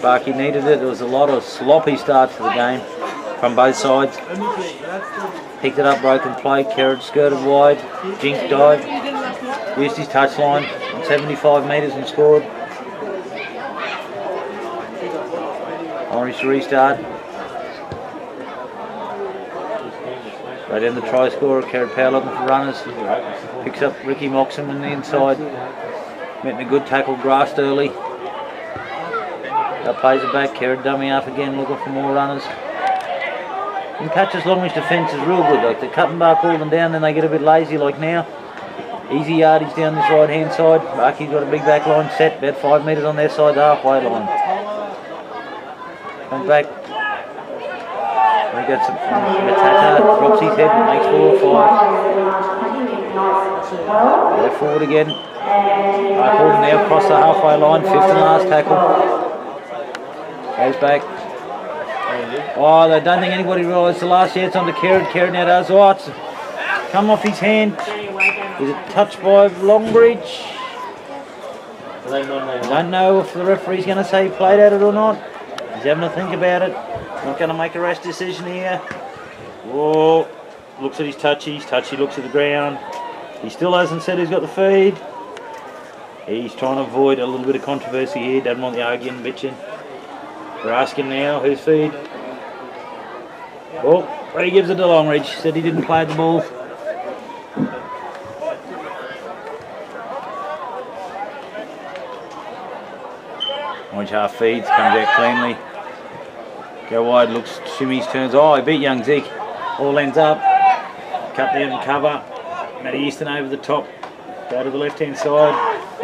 Barkey needed it. There was a lot of sloppy starts to the game from both sides. Picked it up, broken play. Kerrod skirted wide. Jinx dived. Used his touchline on 75 metres and scored. Orange to restart. Right in the try scorer. Kerrod power looking for runners. Picks up Ricky Moxham on the inside. Met a good tackle, grassed early. Plays it back, Kerrod dummy up again, looking for more runners. And catches Longreach defence is real good, like they're cutting Barcaldine down, then they get a bit lazy like now. Easy yardage down this right hand side. Barkey's got a big back line set, about 5 metres on their side, the halfway line. Comes back. He gets a Matata, drops his head, makes 4 or 5. They're forward again. Barcaldine now across the halfway line, 5th and last tackle. Goes back. Oh, I don't think anybody realised the last chance on the Kerrod. Kerrod now does. Oh, it's come off his hand. Is it touched by Longreach? I don't know if the referee's going to say he played at it or not. He's having to think about it. Not going to make a rash decision here. Whoa. Looks at his touchy. Looks at the ground. He still hasn't said he's got the feed. He's trying to avoid a little bit of controversy here. Doesn't want the arguing, bitching. We're asking now, whose feed? Oh, he gives it to Longreach. Said he didn't play the ball. Orange half feeds, comes out cleanly. Go wide, looks, shimmies, turns. Oh, he beat young Zeke. All ends up. Cut down and cover. Matty Easton over the top. Go to the left hand side.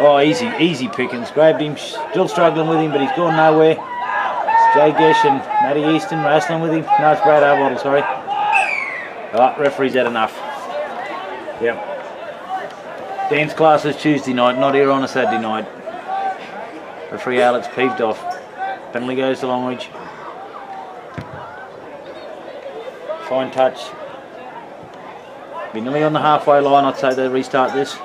Oh, easy pickings. Grabbed him, still struggling with him, but he's gone nowhere. It's Jay Gesh and Matty Easton wrestling with him. No, it's Brad Arbottle, sorry. Oh, referee's had enough. Yep. Dance classes Tuesday night, not here on a Saturday night. Referee Alex peeved off. Penalty goes to Longreach. Fine touch. Be nearly on the halfway line, I'd say they restart this.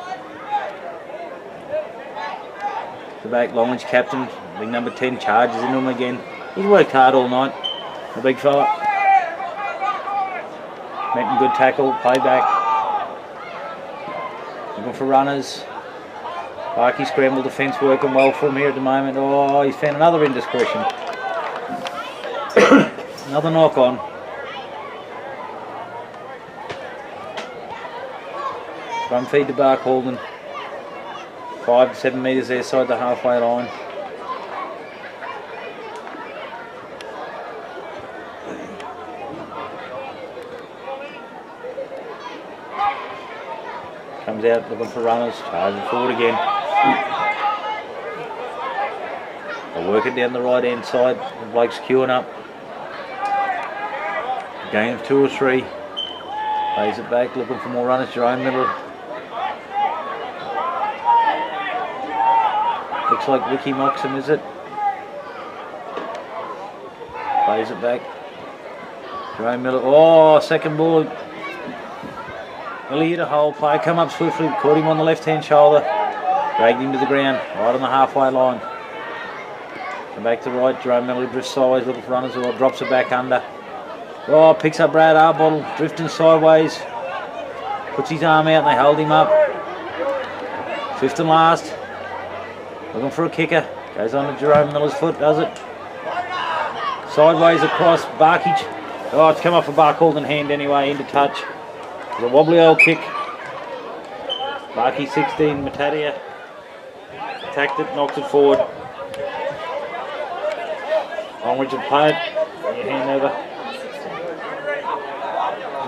The back, Longreach captain, big number 10, charges into him again. He's worked hard all night, the big fella. Making good tackle, play back. Looking for runners. Barkey scramble defence working well for him here at the moment. Oh, he's found another indiscretion. Another knock on. Run feed to Barcaldine. 5 to 7 metres there side the halfway line. Comes out looking for runners, charging forward again. They'll work it down the right hand side. The bloke's queuing up. Gain of 2 or 3. Plays it back, looking for more runners. Jerome middle. Looks like Ricky Moxham, is it? Plays it back. Jerome Miller. Oh, second ball. Nearly hit a hole. Player come up swiftly, caught him on the left hand shoulder, dragged him to the ground, right on the halfway line. And back to right, Jerome Miller drifts sideways, looking for runners, or drops it back under. Oh, picks up Brad Arbottle, drifting sideways, puts his arm out and they hold him up. 5th and last. Looking for a kicker. Goes on to Jerome Miller's foot, does it? Sideways across, Barkich. Oh, it's come off a Barcaldine hand anyway, into touch. It's a wobbly old kick. Barkey 16, Matadia. Attacked it, knocks it forward. Longreach will play it. Your hand over.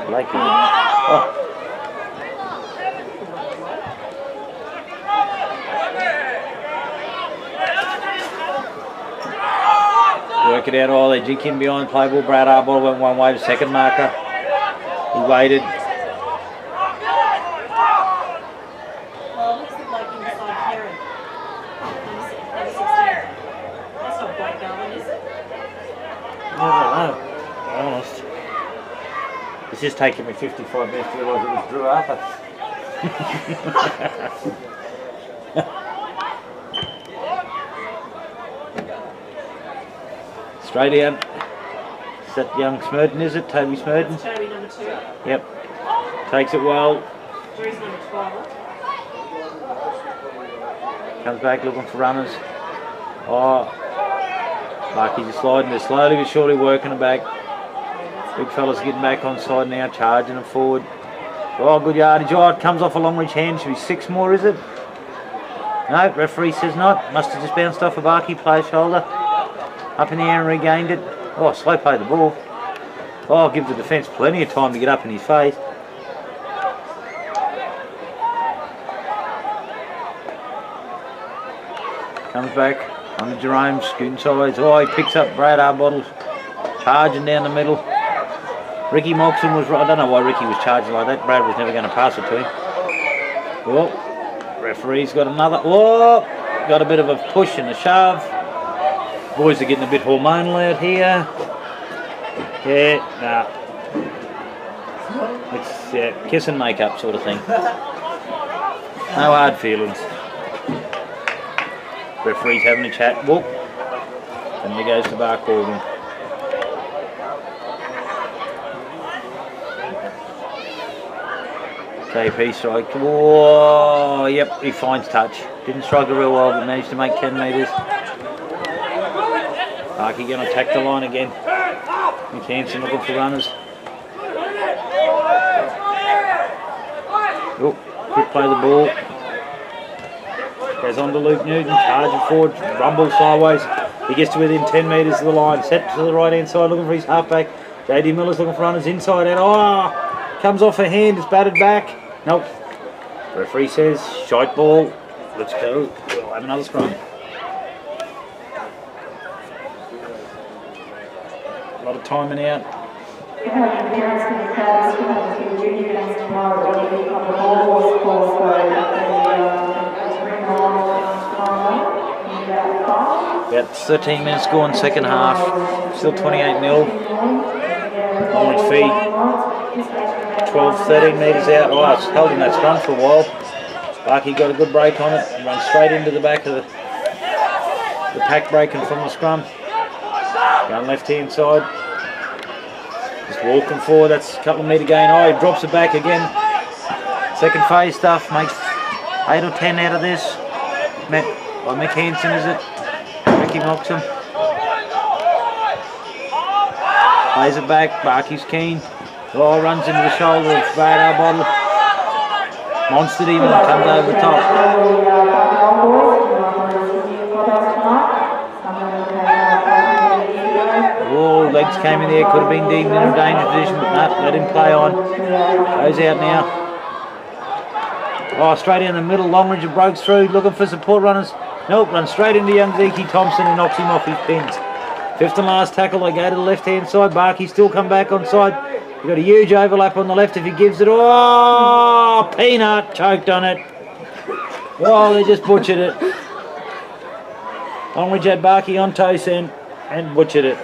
Blakey. Oh. Work it out, all they jink in behind play ball. Brad Arbottle went one way to second marker. He waited. Well, looks like inside Karen. Number 16. That's not Blake Garvin, is it? I don't know. To be honest. It's just taken me 55 minutes to realise it was Drew Arthur. Straight out. Is that young Smurden, is it? Toby Smurden? It's Toby number 2. Yep. Takes it well. Drew's number 12. Comes back looking for runners. Oh. Barkey's just sliding. They're slowly but surely working it back. Big fella's getting back on side now, charging it forward. Oh, good yardage. Oh, it comes off a Longreach hand. Should be 6 more, is it? No, referee says not. Must have just bounced off a Barkey play shoulder. Up in the air and regained it. Oh, slow play the ball. Oh, give the defence plenty of time to get up in his face. Comes back on the Jerome, scooting sideways. Oh, he picks up Brad Arbottle, charging down the middle. Ricky Moxham was right. I don't know why Ricky was charging like that. Brad was never going to pass it to him. Oh, referee's got another. Oh, got a bit of a push and a shove. Boys are getting a bit hormonal out here. Yeah, nah. It's kiss and make up sort of thing. No hard feelings. Referee's having a chat. Whoop. And he goes to Barcaldine. KP strike. Whoa, yep, he finds touch. Didn't strike it real well, but managed to make 10 metres. Barkey going to attack the line again. McHanson looking for runners. Oh, quick play the ball. Goes on to Luke Newton, charging forward, rumbles sideways. He gets to within 10 metres of the line, set to the right hand side, looking for his halfback. JD Miller's looking for runners inside out. Oh, comes off a hand, it's batted back. Nope, Referee says, shite ball. Let's go. We'll have another scrum. A lot of timing out. About 13 minutes gone, second half. Still 28-0. Longreach feed. 12-13 metres out. Oh, it's held in that scrum for a while. Barky got a good break on it and run straight into the back of the pack breaking from the scrum. Going left hand side. Just walking forward, that's a couple of metre gain. Oh, he drops it back again. Second phase stuff, makes 8 or 10 out of this. By Mick Hansen, is it? Ricky Moxham. Plays it back, Barky's keen. Oh, runs into the shoulder of Bardo Bottle. Monstered him and comes over the top. Oh, legs came in there, could have been deemed in a dangerous position, but no, let him play on. Goes out now. Oh, straight in the middle, Longreach broke through, looking for support runners. Nope, runs straight into young Zeke Thompson and knocks him off his pins. Fifth and last tackle, they go to the left-hand side. Barkey still come back on side. You've got a huge overlap on the left if he gives it. Oh, Peanut choked on it. Oh, they just butchered it. Longreach had Barkey on toes and butchered it.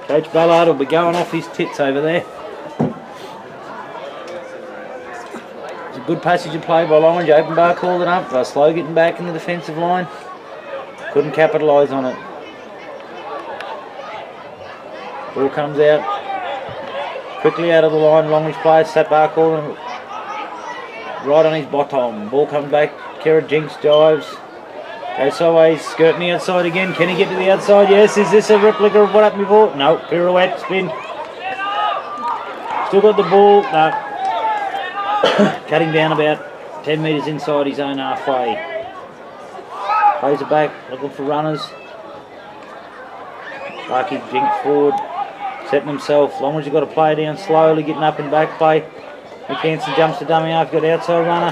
Coach Ballard will be going off his tits over there. It's a good passage of play by Longreach. Open bar called it up. They're slow getting back in the defensive line. Couldn't capitalise on it. Ball comes out. Quickly out of the line. Longreach player sat Barcaldine right on his bottom. Ball comes back. Kara Jinks dives. Goes sideways. Skirting the outside again. Can he get to the outside? Yes. Is this a replica of what happened before? No. Pirouette. Spin. Still got the ball. No. Cutting down about 10 metres inside his own halfway. Plays it back. Looking for runners. Barkey jinks forward. Setting himself. Longreach got to play down slowly. Getting up and back play. McKenzie jumps to dummy half. Got outside runner.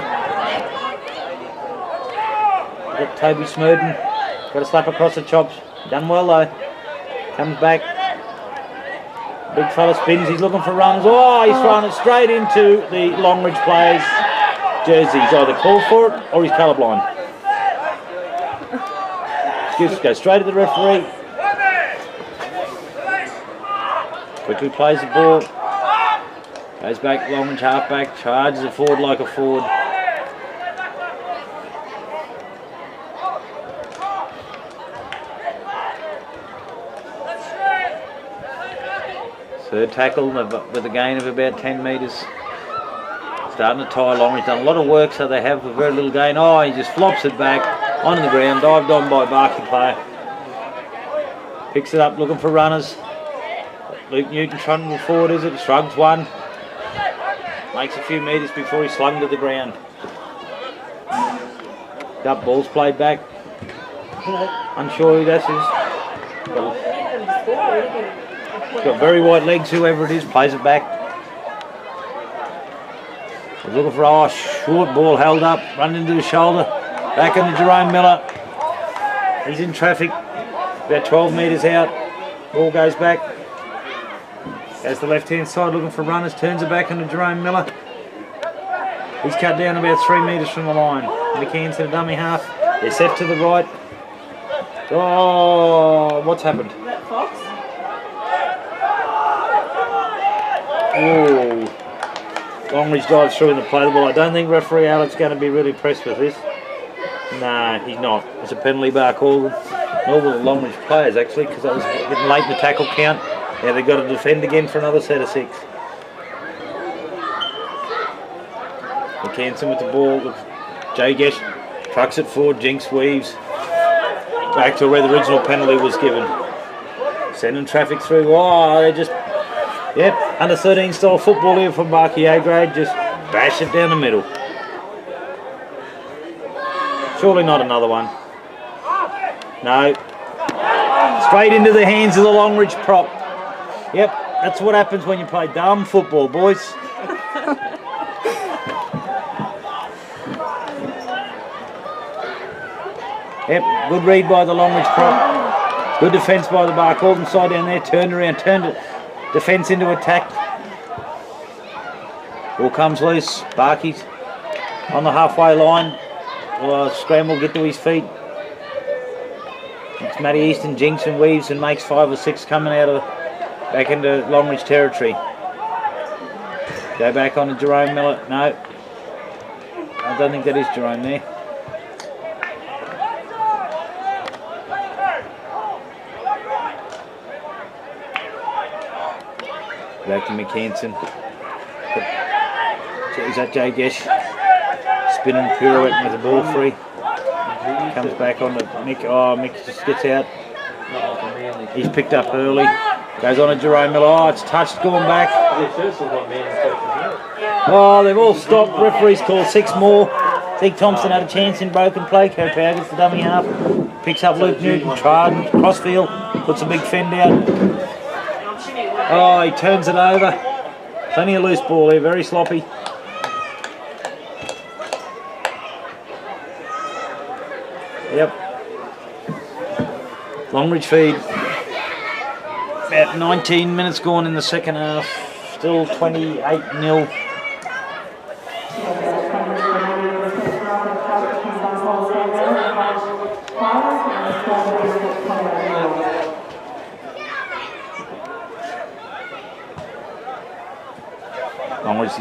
Got Toby Smurden. Got to slap across the chops. Done well though. Comes back. Big fella spins. He's looking for runs. Oh, he's throwing it straight into the Longreach player's jersey. He's either called for it or he's colourblind. Excuse, go straight to the referee. Quickly plays the ball. Goes back, Longreach half back. Charges it forward like a forward. Third tackle with a gain of about 10 metres. Starting to tie Longreach. Done a lot of work, so they have a very little gain. Oh, he just flops it back onto the ground. Dived on by Barkey player. Picks it up, looking for runners. Luke Newton trundle forward, is it? Shrugs one. Makes a few metres before he's slung to the ground. Up ball's played back. Unsure who that is. He's got very wide legs, whoever it is, plays it back. He's looking for a short ball held up, run into the shoulder. Back into Jerome Miller. He's in traffic, about 12 metres out. Ball goes back. Goes to the left-hand side looking for runners, turns it back into Jerome Miller. He's cut down about 3 metres from the line. McKean's in a dummy half. They're set to the right. Oh, what's happened? Is that Fox? Oh, Longreach dives through in the play the ball. I don't think referee Alex is going to be really pressed with this. No, he's not. It's a penalty bar call. Nor will the Longreach players actually, because that was getting late in the tackle count. Now they've got to defend again for another set of 6. McKenzie with the ball. Jay Gesh trucks it forward. Jinks weaves back to where the original penalty was given. Sending traffic through. Oh, they just... Yep, under 13 style football here from Barkey A grade, just bash it down the middle. Surely not another one. No. Straight into the hands of the Longreach prop. Yep, that's what happens when you play dumb football, boys. Yep, good read by the Longreach prop. Good defence by the Barcaldine side down there. Turned around, turned it. Defence into attack. Ball comes loose. Barkey's on the halfway line. Scramble, get to his feet. It's Matty Easton, jinks and weaves and makes 5 or 6 coming out of back into Longreach territory. Go back on to Jerome Miller. No. I don't think that is Jerome there. Back to McHanson. Is that Jay Gesh? Spinning pirouette with the ball free. Comes back on to Mick. Oh, Mick just gets out. He's picked up early. Goes on to Jerome Miller. Oh, it's touched, going back. Oh, they've all stopped. Referees call 6 more. Zeke Thompson had a chance in broken play. Kerpower gets the dummy half. Picks up Luke Newton. Trident, crossfield. Puts a big fend out. Oh, he turns it over. Plenty of loose ball here. Very sloppy. Yep. Longreach feed. About 19 minutes gone in the second half. Still 28-0. Longreach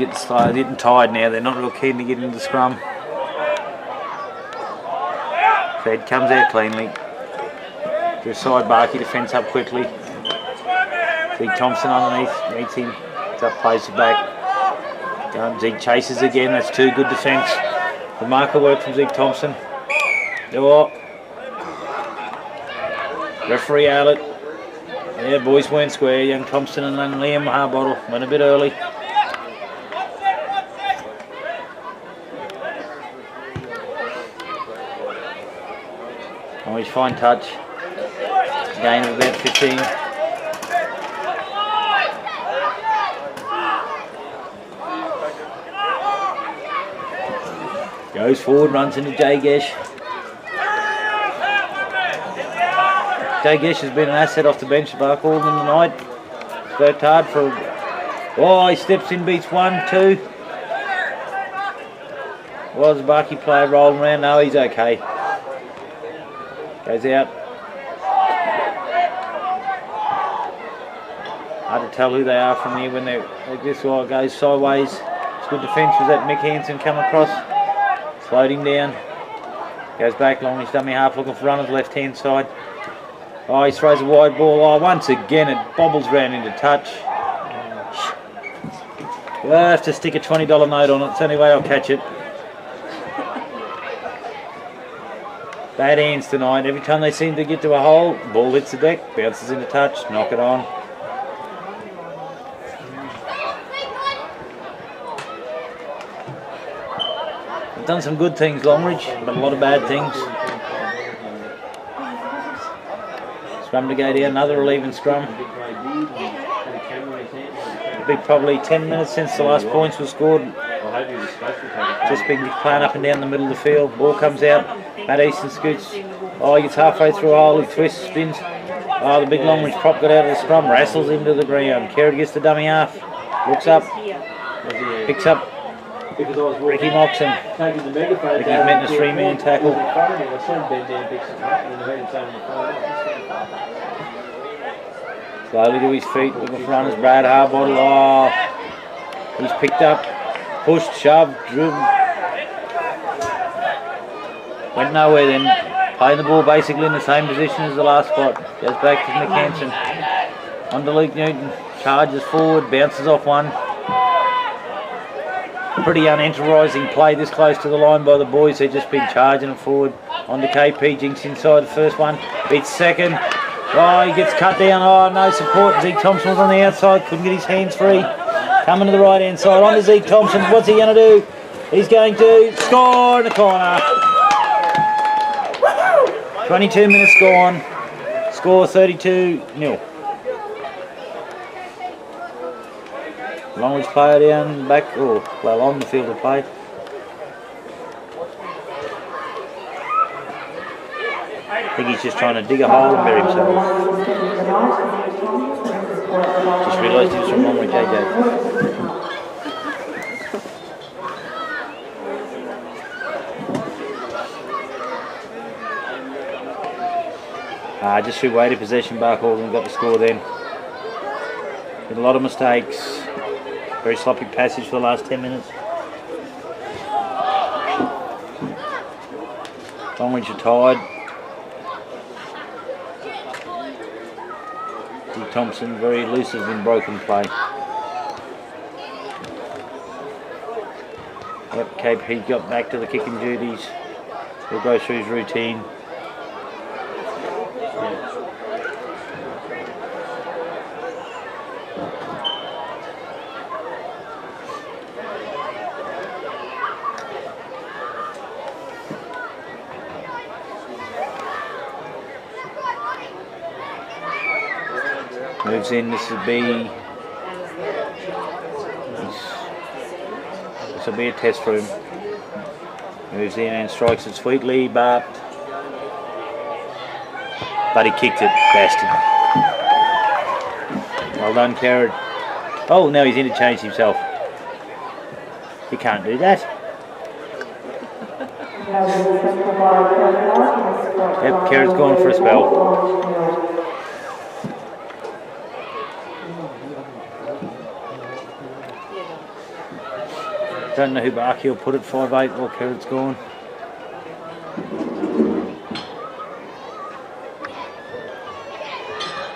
getting tired now. They're not real keen to get into the scrum. Fed comes out cleanly. To side Barkey, defence up quickly. Zeke Thompson underneath, meets him. It's up, plays it back. Zeke chases again, that's 2 good defence. The marker work from Zeke Thompson. Oh. Referee outlet. Yeah, boys weren't square. Young Thompson and then Liam Harbottle went a bit early. Always fine touch. Gain of about 15. Goes forward, runs into Jay Gesh. Jay Gesh has been an asset off the bench at Barcaldine tonight. He's worked hard for. Oh, he steps in, beats 1, 2. Was a Barkey player rolling around? No, he's okay. Goes out. Hard to tell who they are from here when they're like this. Well, it goes sideways. It's good defence. Was that Mick Hansen come across? Floating down. Goes back. Longreach dummy half looking for runners left hand side. Oh, he throws a wide ball. Oh, once again it bobbles round into touch. You'll have to stick a $20 note on it. It's the only way I'll catch it. Bad hands tonight. Every time they seem to get to a hole, ball hits the deck, bounces into touch, knock it on. They've done some good things, Longreach, but a lot of bad things. Scrum to go down, another relieving scrum. It'll be probably 10 minutes since the last points were scored. Just been playing up and down the middle of the field. Ball comes out. Matt Easton scoots. Oh, he gets halfway through a hole. He twists, spins. Oh, the big Longreach prop got out of the scrum. Wrestles him to the ground. Kerrod gets the dummy half. Looks up. Picks up Ricky Moxon. Ricky's meant a 3-man tackle. Slowly to his feet. Looking for runners. Brad Harbottle. Oh, he's picked up. Pushed, shoved, driven. Went nowhere then. Playing the ball basically in the same position as the last spot. Goes back to McHanson. On to Luke Newton. Charges forward, bounces off one. Pretty unenterprising play this close to the line by the boys. They've just been charging it forward. On to KP. Jinks inside the first one. Beats second. Oh, he gets cut down. Oh, no support. Zeke Thompson was on the outside. Couldn't get his hands free. Coming to the right hand side. On to Zeke Thompson. What's he going to do? He's going to score in the corner. 22 minutes gone. Score 32-0. Longreach player down back, or well on the field of play. think he's just trying to dig a hole and bury himself. Just realised he was from Longreach, AJ. Just through weighted possession, Barcaldine got the score then. With a lot of mistakes. Very sloppy passage for the last 10 minutes. Longreach are tired. Steve Thompson very elusive in broken play. Yep, KP got back to the kicking duties. He'll go through his routine. Moves in, this will be a test for him. Moves in and strikes it sweetly, but he kicked it, bastard. Well done, Carrot. Oh, now he's interchanged himself. You can't do that. Yep, Carrot's gone for a spell. Don't know who Barkey will put it, 5'8", while Carrot's gone.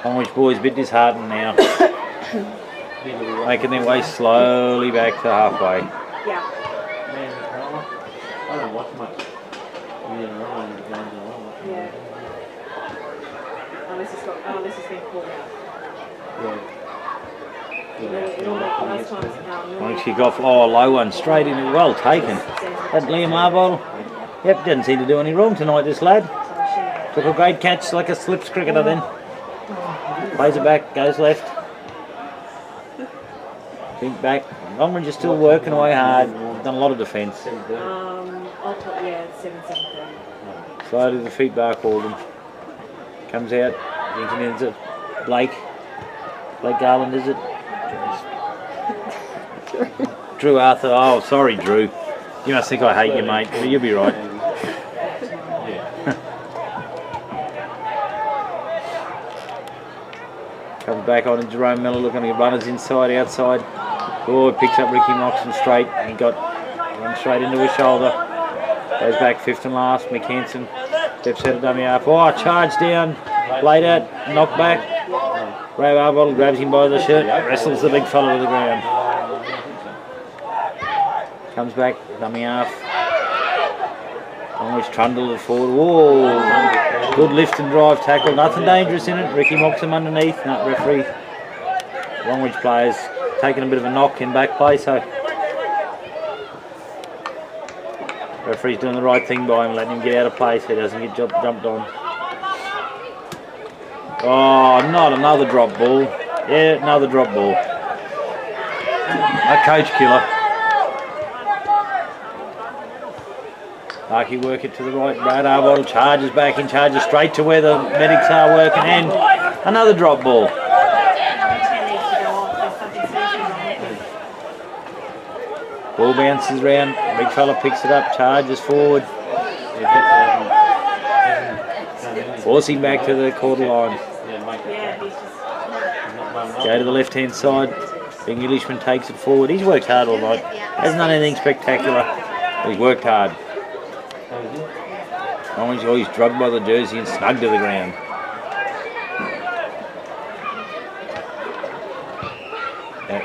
Longreach boys a bit disheartened now. Making their way slowly back to halfway. Yeah. I don't watch much. Yeah. Unless it's been pulled out. Longreach kick off, low one, straight in, well taken. That Liam Arbol, yep, didn't seem to do any wrong tonight, this lad. Took a great catch like a slips cricketer then. Plays it back, goes left. Think back. Longreach is still working away hard. Done a lot of defence. I'll put, yeah, 7-7. Slowly defeat Barcaldine. Comes out, thinking it's a Blake Garland, is it? Drew Arthur. Oh, sorry, Drew. You must think I hate you, mate. But you'll be right. Comes back on to Jerome Miller, looking at runners inside, outside. Oh, picks up Ricky Moxon straight. He got run straight into his shoulder. Goes back fifth and last. McHanson steps out of dummy half. Oh, charge down. Played out. Knocked back. Ray Arbottle grabs him by the shirt. Wrestles the big fella to the ground. Comes back. Dummy half. Almost trundled it forward. Whoa. Good lift and drive tackle. Nothing dangerous in it. Ricky Moxon underneath. No, referee. Longreach players taking a bit of a knock in back play, so referee's doing the right thing by him, letting him get out of play so he doesn't get jumped on. Oh, not another drop ball. Yeah, another drop ball. A coach killer. Larky work it to the right. Brad Arbottle charges back in, charges straight to where the medics are working, and another drop ball. Ball bounces round, big fella picks it up, charges forward. Forcing back to the quarter line. Go to the left hand side. Big Englishman takes it forward. He's worked hard all night. Hasn't done anything spectacular. He's worked hard. Oh, he's drugged by the jersey and snugged to the ground.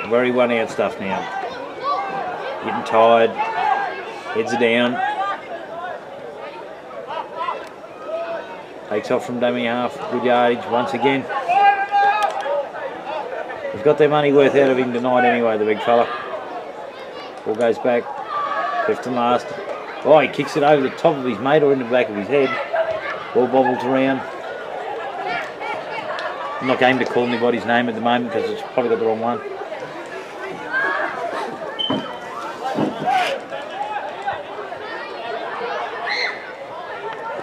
Very one out stuff now. Getting tired. Heads are down. Takes off from dummy half. Good yardage once again. They've got their money worth out of him tonight anyway, the big fella. Ball goes back. Fifth and last. Oh, he kicks it over the top of his mate or in the back of his head. Ball bobbles around. I'm not going to call anybody's name at the moment because it's probably got the wrong one.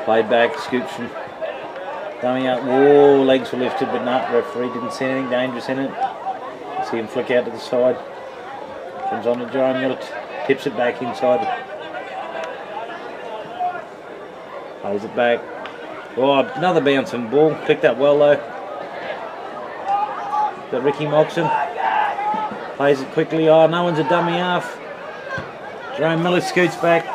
Played back, scoops from Coming out, whoa, legs were lifted, but not. Referee didn't see anything dangerous in it. See him flick out to the side. Comes on to Jerome Miller, tips it back inside. Plays it back. Oh, another bouncing ball. Picked up well though. Got Ricky Moxon. Plays it quickly. Oh, no one's a dummy half. Jerome Miller scoots back.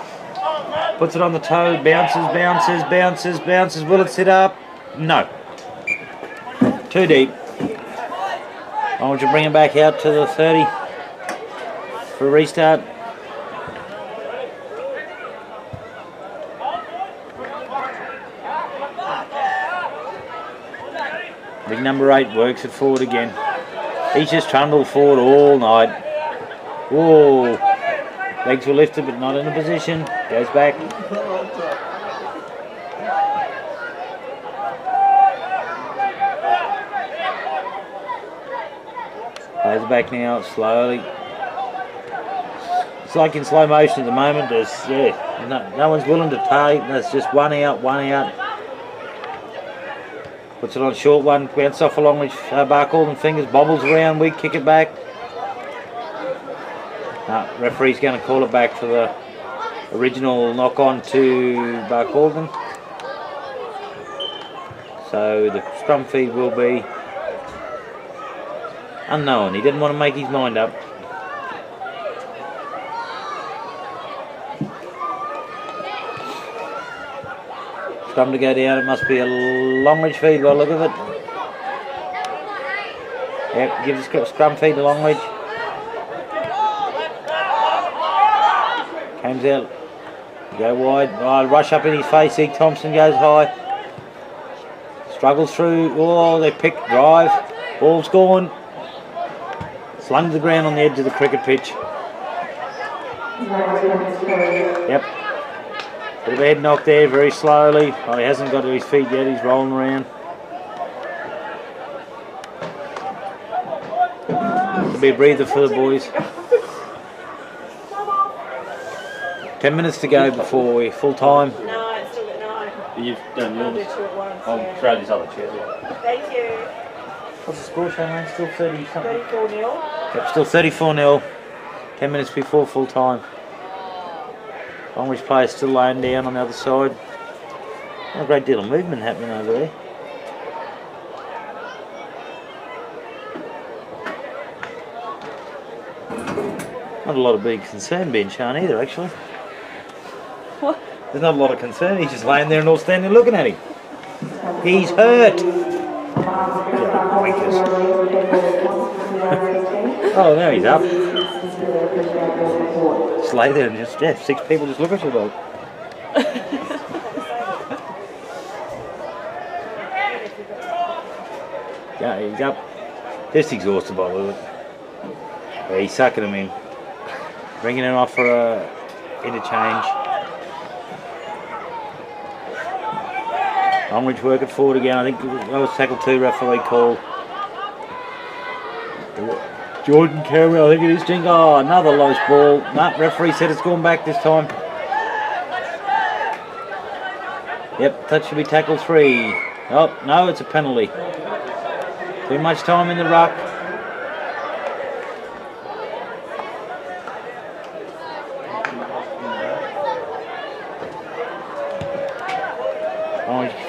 Puts it on the toe. Bounces. Will it sit up? No. Too deep. I want you to bring it back out to the 30 for a restart. Big number 8 works it forward again. He's just trundled forward all night. Whoa. Legs were lifted but not in a position. Goes back. Plays it back now, slowly. It's like in slow motion at the moment. There's, no one's willing to take. There's just one out. Puts it on short one, bounce off along with Barcaldine fingers, bobbles around, we kick it back. Referee's going to call it back for the original knock on to Barcaldine. So the scrum feed will be unknown. He didn't want to make his mind up. Scrum to go down, it must be a Longreach feed by the look of it. Yep, gives a scrum feed to Longreach. Comes out, go wide, rush up in his face, Ig Thompson goes high. Struggles through, oh they pick, drive, ball's gone. Slung to the ground on the edge of the cricket pitch. Yep. Bit of a head knock there, very slowly. Oh, he hasn't got to his feet yet, he's rolling around. It'll be a breather for the boys. 10 minutes to go before we're full time. No, it's still no. You've done I'll do yours. 2 at once. I'll Yeah. throw this other chair. Thank you. What's the score, Shane? Still 30 something? 34-0. Yep, still 34-0. 10 minutes before full time. Longreach players still laying down on the other side. Not a great deal of movement happening over there. Not a lot of big concern being shown either, actually. What? There's not a lot of concern. He's just laying there and all standing looking at him. He's hurt. Oh, now he's up. Just lay there and just, 6 people just look at you like. Yeah, he's up. Just exhausted by the look of it. Yeah, he's sucking him in. Bringing him off for a interchange. Longreach working forward again. I think that was tackle 2 referee call. Jordan Carey, I think it is. Oh, another loose ball. No, referee said it's gone back this time. Yep, that should be tackle 3. Oh, no, it's a penalty. Too much time in the ruck.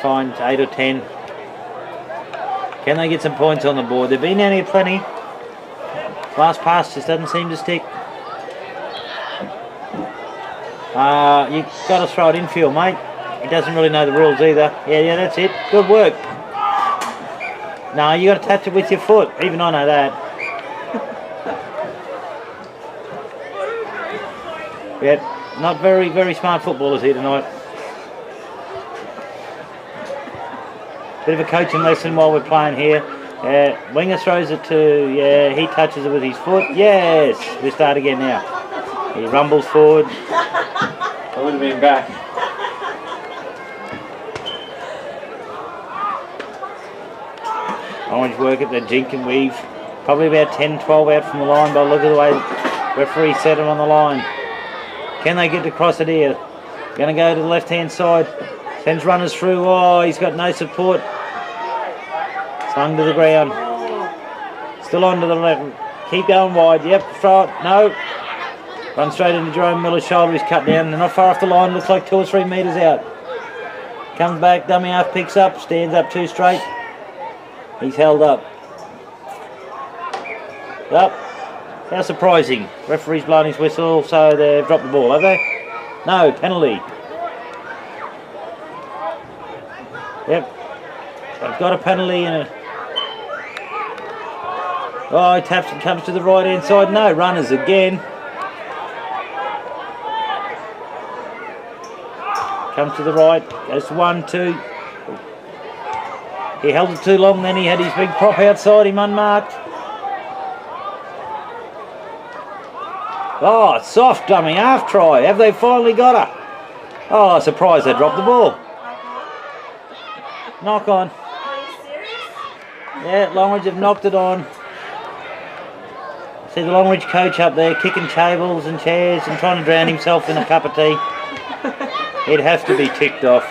Fined 8 or 10. Can they get some points on the board? They've been down here plenty. Last pass just doesn't seem to stick. You've got to throw it infield, mate. He doesn't really know the rules either. Yeah, that's it. Good work. No, you got to touch it with your foot. Even I know that. Yeah, not very, very smart footballers here tonight. Bit of a coaching lesson while we're playing here. Winger throws it to, he touches it with his foot. Yes, we start again now. He rumbles forward. I would have been back. Orange work at the jink and weave. Probably about 10, 12 out from the line, but look at the way referee set him on the line. Can they get across it here? Going to go to the left-hand side. Sends runners through. Oh, he's got no support. Slung to the ground. Still on to the left. Keep going wide. Yep, throw it. No. Run straight into Jerome Miller's shoulder. He's cut down. They're not far off the line. Looks like 2 or 3 metres out. Comes back. Dummy half picks up. Stands up 2 straight. He's held up. Up. How surprising. Referee's blown his whistle, so they've dropped the ball, have they? No, penalty. Yep. They've got a penalty and a... Oh, he taps and comes to the right hand side. No, runners again. Comes to the right, goes to 1, 2. He held it too long, then he had his big prop outside him unmarked. Oh, soft dummy, half try. Have they finally got her? Oh, surprised they dropped the ball. Knock on. Are you serious? Yeah, Longreach have knocked it on. See the Longreach coach up there kicking tables and chairs and trying to drown himself in a cup of tea. He'd have to be ticked off.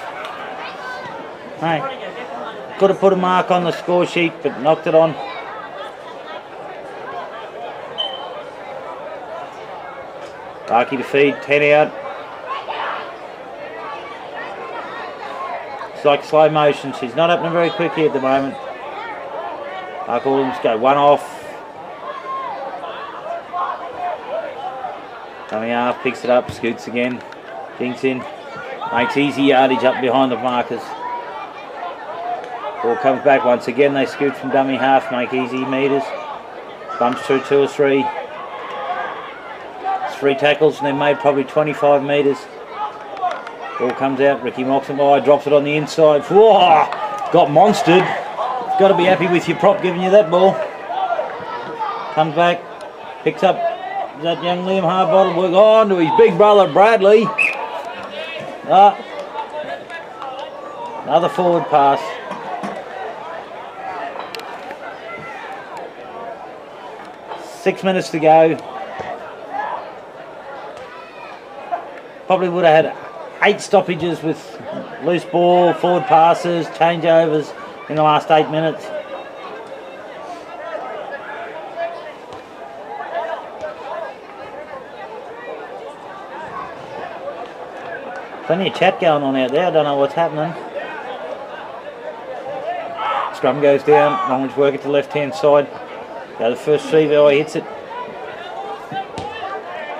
Hey, could have put a mark on the score sheet, but knocked it on. Barky to feed, 10 out. It's like slow motion. She's not happening very quickly at the moment. Barcaldine's go 1 off. Coming half, picks it up, scoots again. Dinks in. Makes easy yardage up behind the markers. Ball comes back once again. They scoot from dummy half, make easy metres. Bumps through 2 or 3. 3 tackles and they made probably 25 metres. Ball comes out. Ricky Moxham drops it on the inside. Whoa, got monstered. Got to be happy with your prop giving you that ball. Comes back, picks up that young Liam Harbottle. Work on to his big brother Bradley. Another forward pass. Six minutes to go. Probably would have had 8 stoppages with loose ball, forward passes, changeovers in the last 8 minutes. Plenty of chat going on out there. I don't know what's happening. Scrum goes down. Longreach work it to the left-hand side. Go the first 3. He hits it.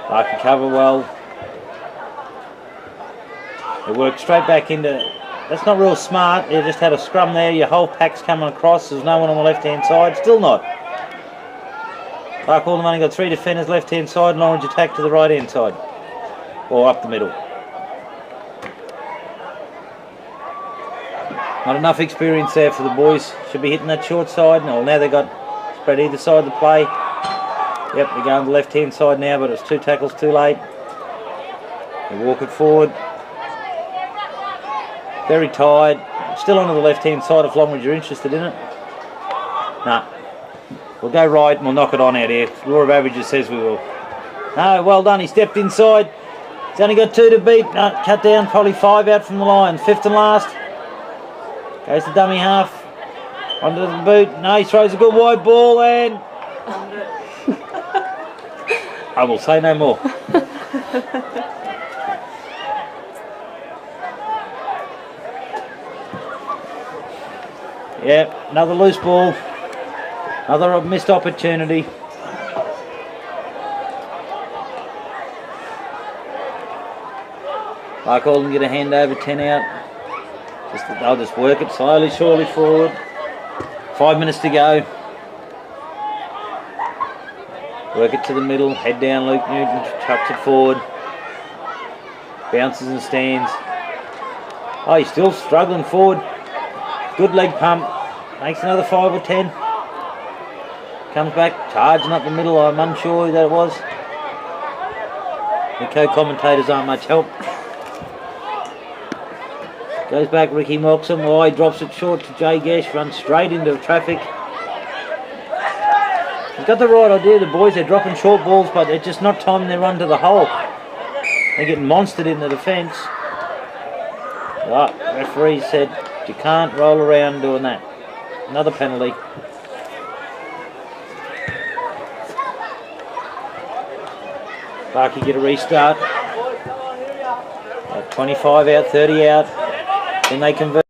Barker cover well. They work straight back into... That's not real smart. They just had a scrum there. Your whole pack's coming across. There's no one on the left-hand side. Still not. Barcaldine only got 3 defenders left-hand side. Longreach attack to the right-hand side. Or up the middle. Not enough experience there for the boys. Should be hitting that short side. No, now they've got spread either side of the play. Yep, they're going to the left-hand side now, but it's 2 tackles too late. They walk it forward. Very tired. Still onto the left-hand side if Longreach are interested in it. Nah. We'll go right and we'll knock it on out here. Law of averages says we will. No, well done. He stepped inside. He's only got 2 to beat. No, cut down. Probably 5 out from the line. 5th and last. Goes to dummy half. Onto the boot. No, he throws a good wide ball and... I will say no more. Yeah, another loose ball. Another missed opportunity. Barcaldine get a hand over, 10 out. They'll just work it slowly, surely forward. 5 minutes to go. Work it to the middle, head down, Luke Newton chucks it forward. Bounces and stands. Oh, he's still struggling forward. Good leg pump. Makes another 5 or 10. Comes back, charging up the middle. I'm unsure who that was. The co-commentators aren't much help. Goes back, Ricky Moxham. Oh, he drops it short to Jay Gesh. Runs straight into traffic. He's got the right idea, the boys. They're dropping short balls, but they're just not timing their run to the hole. They're getting monstered in the defence. Oh, referee said you can't roll around doing that. Another penalty. Barky get a restart. 25 out, 30 out. Then they convert.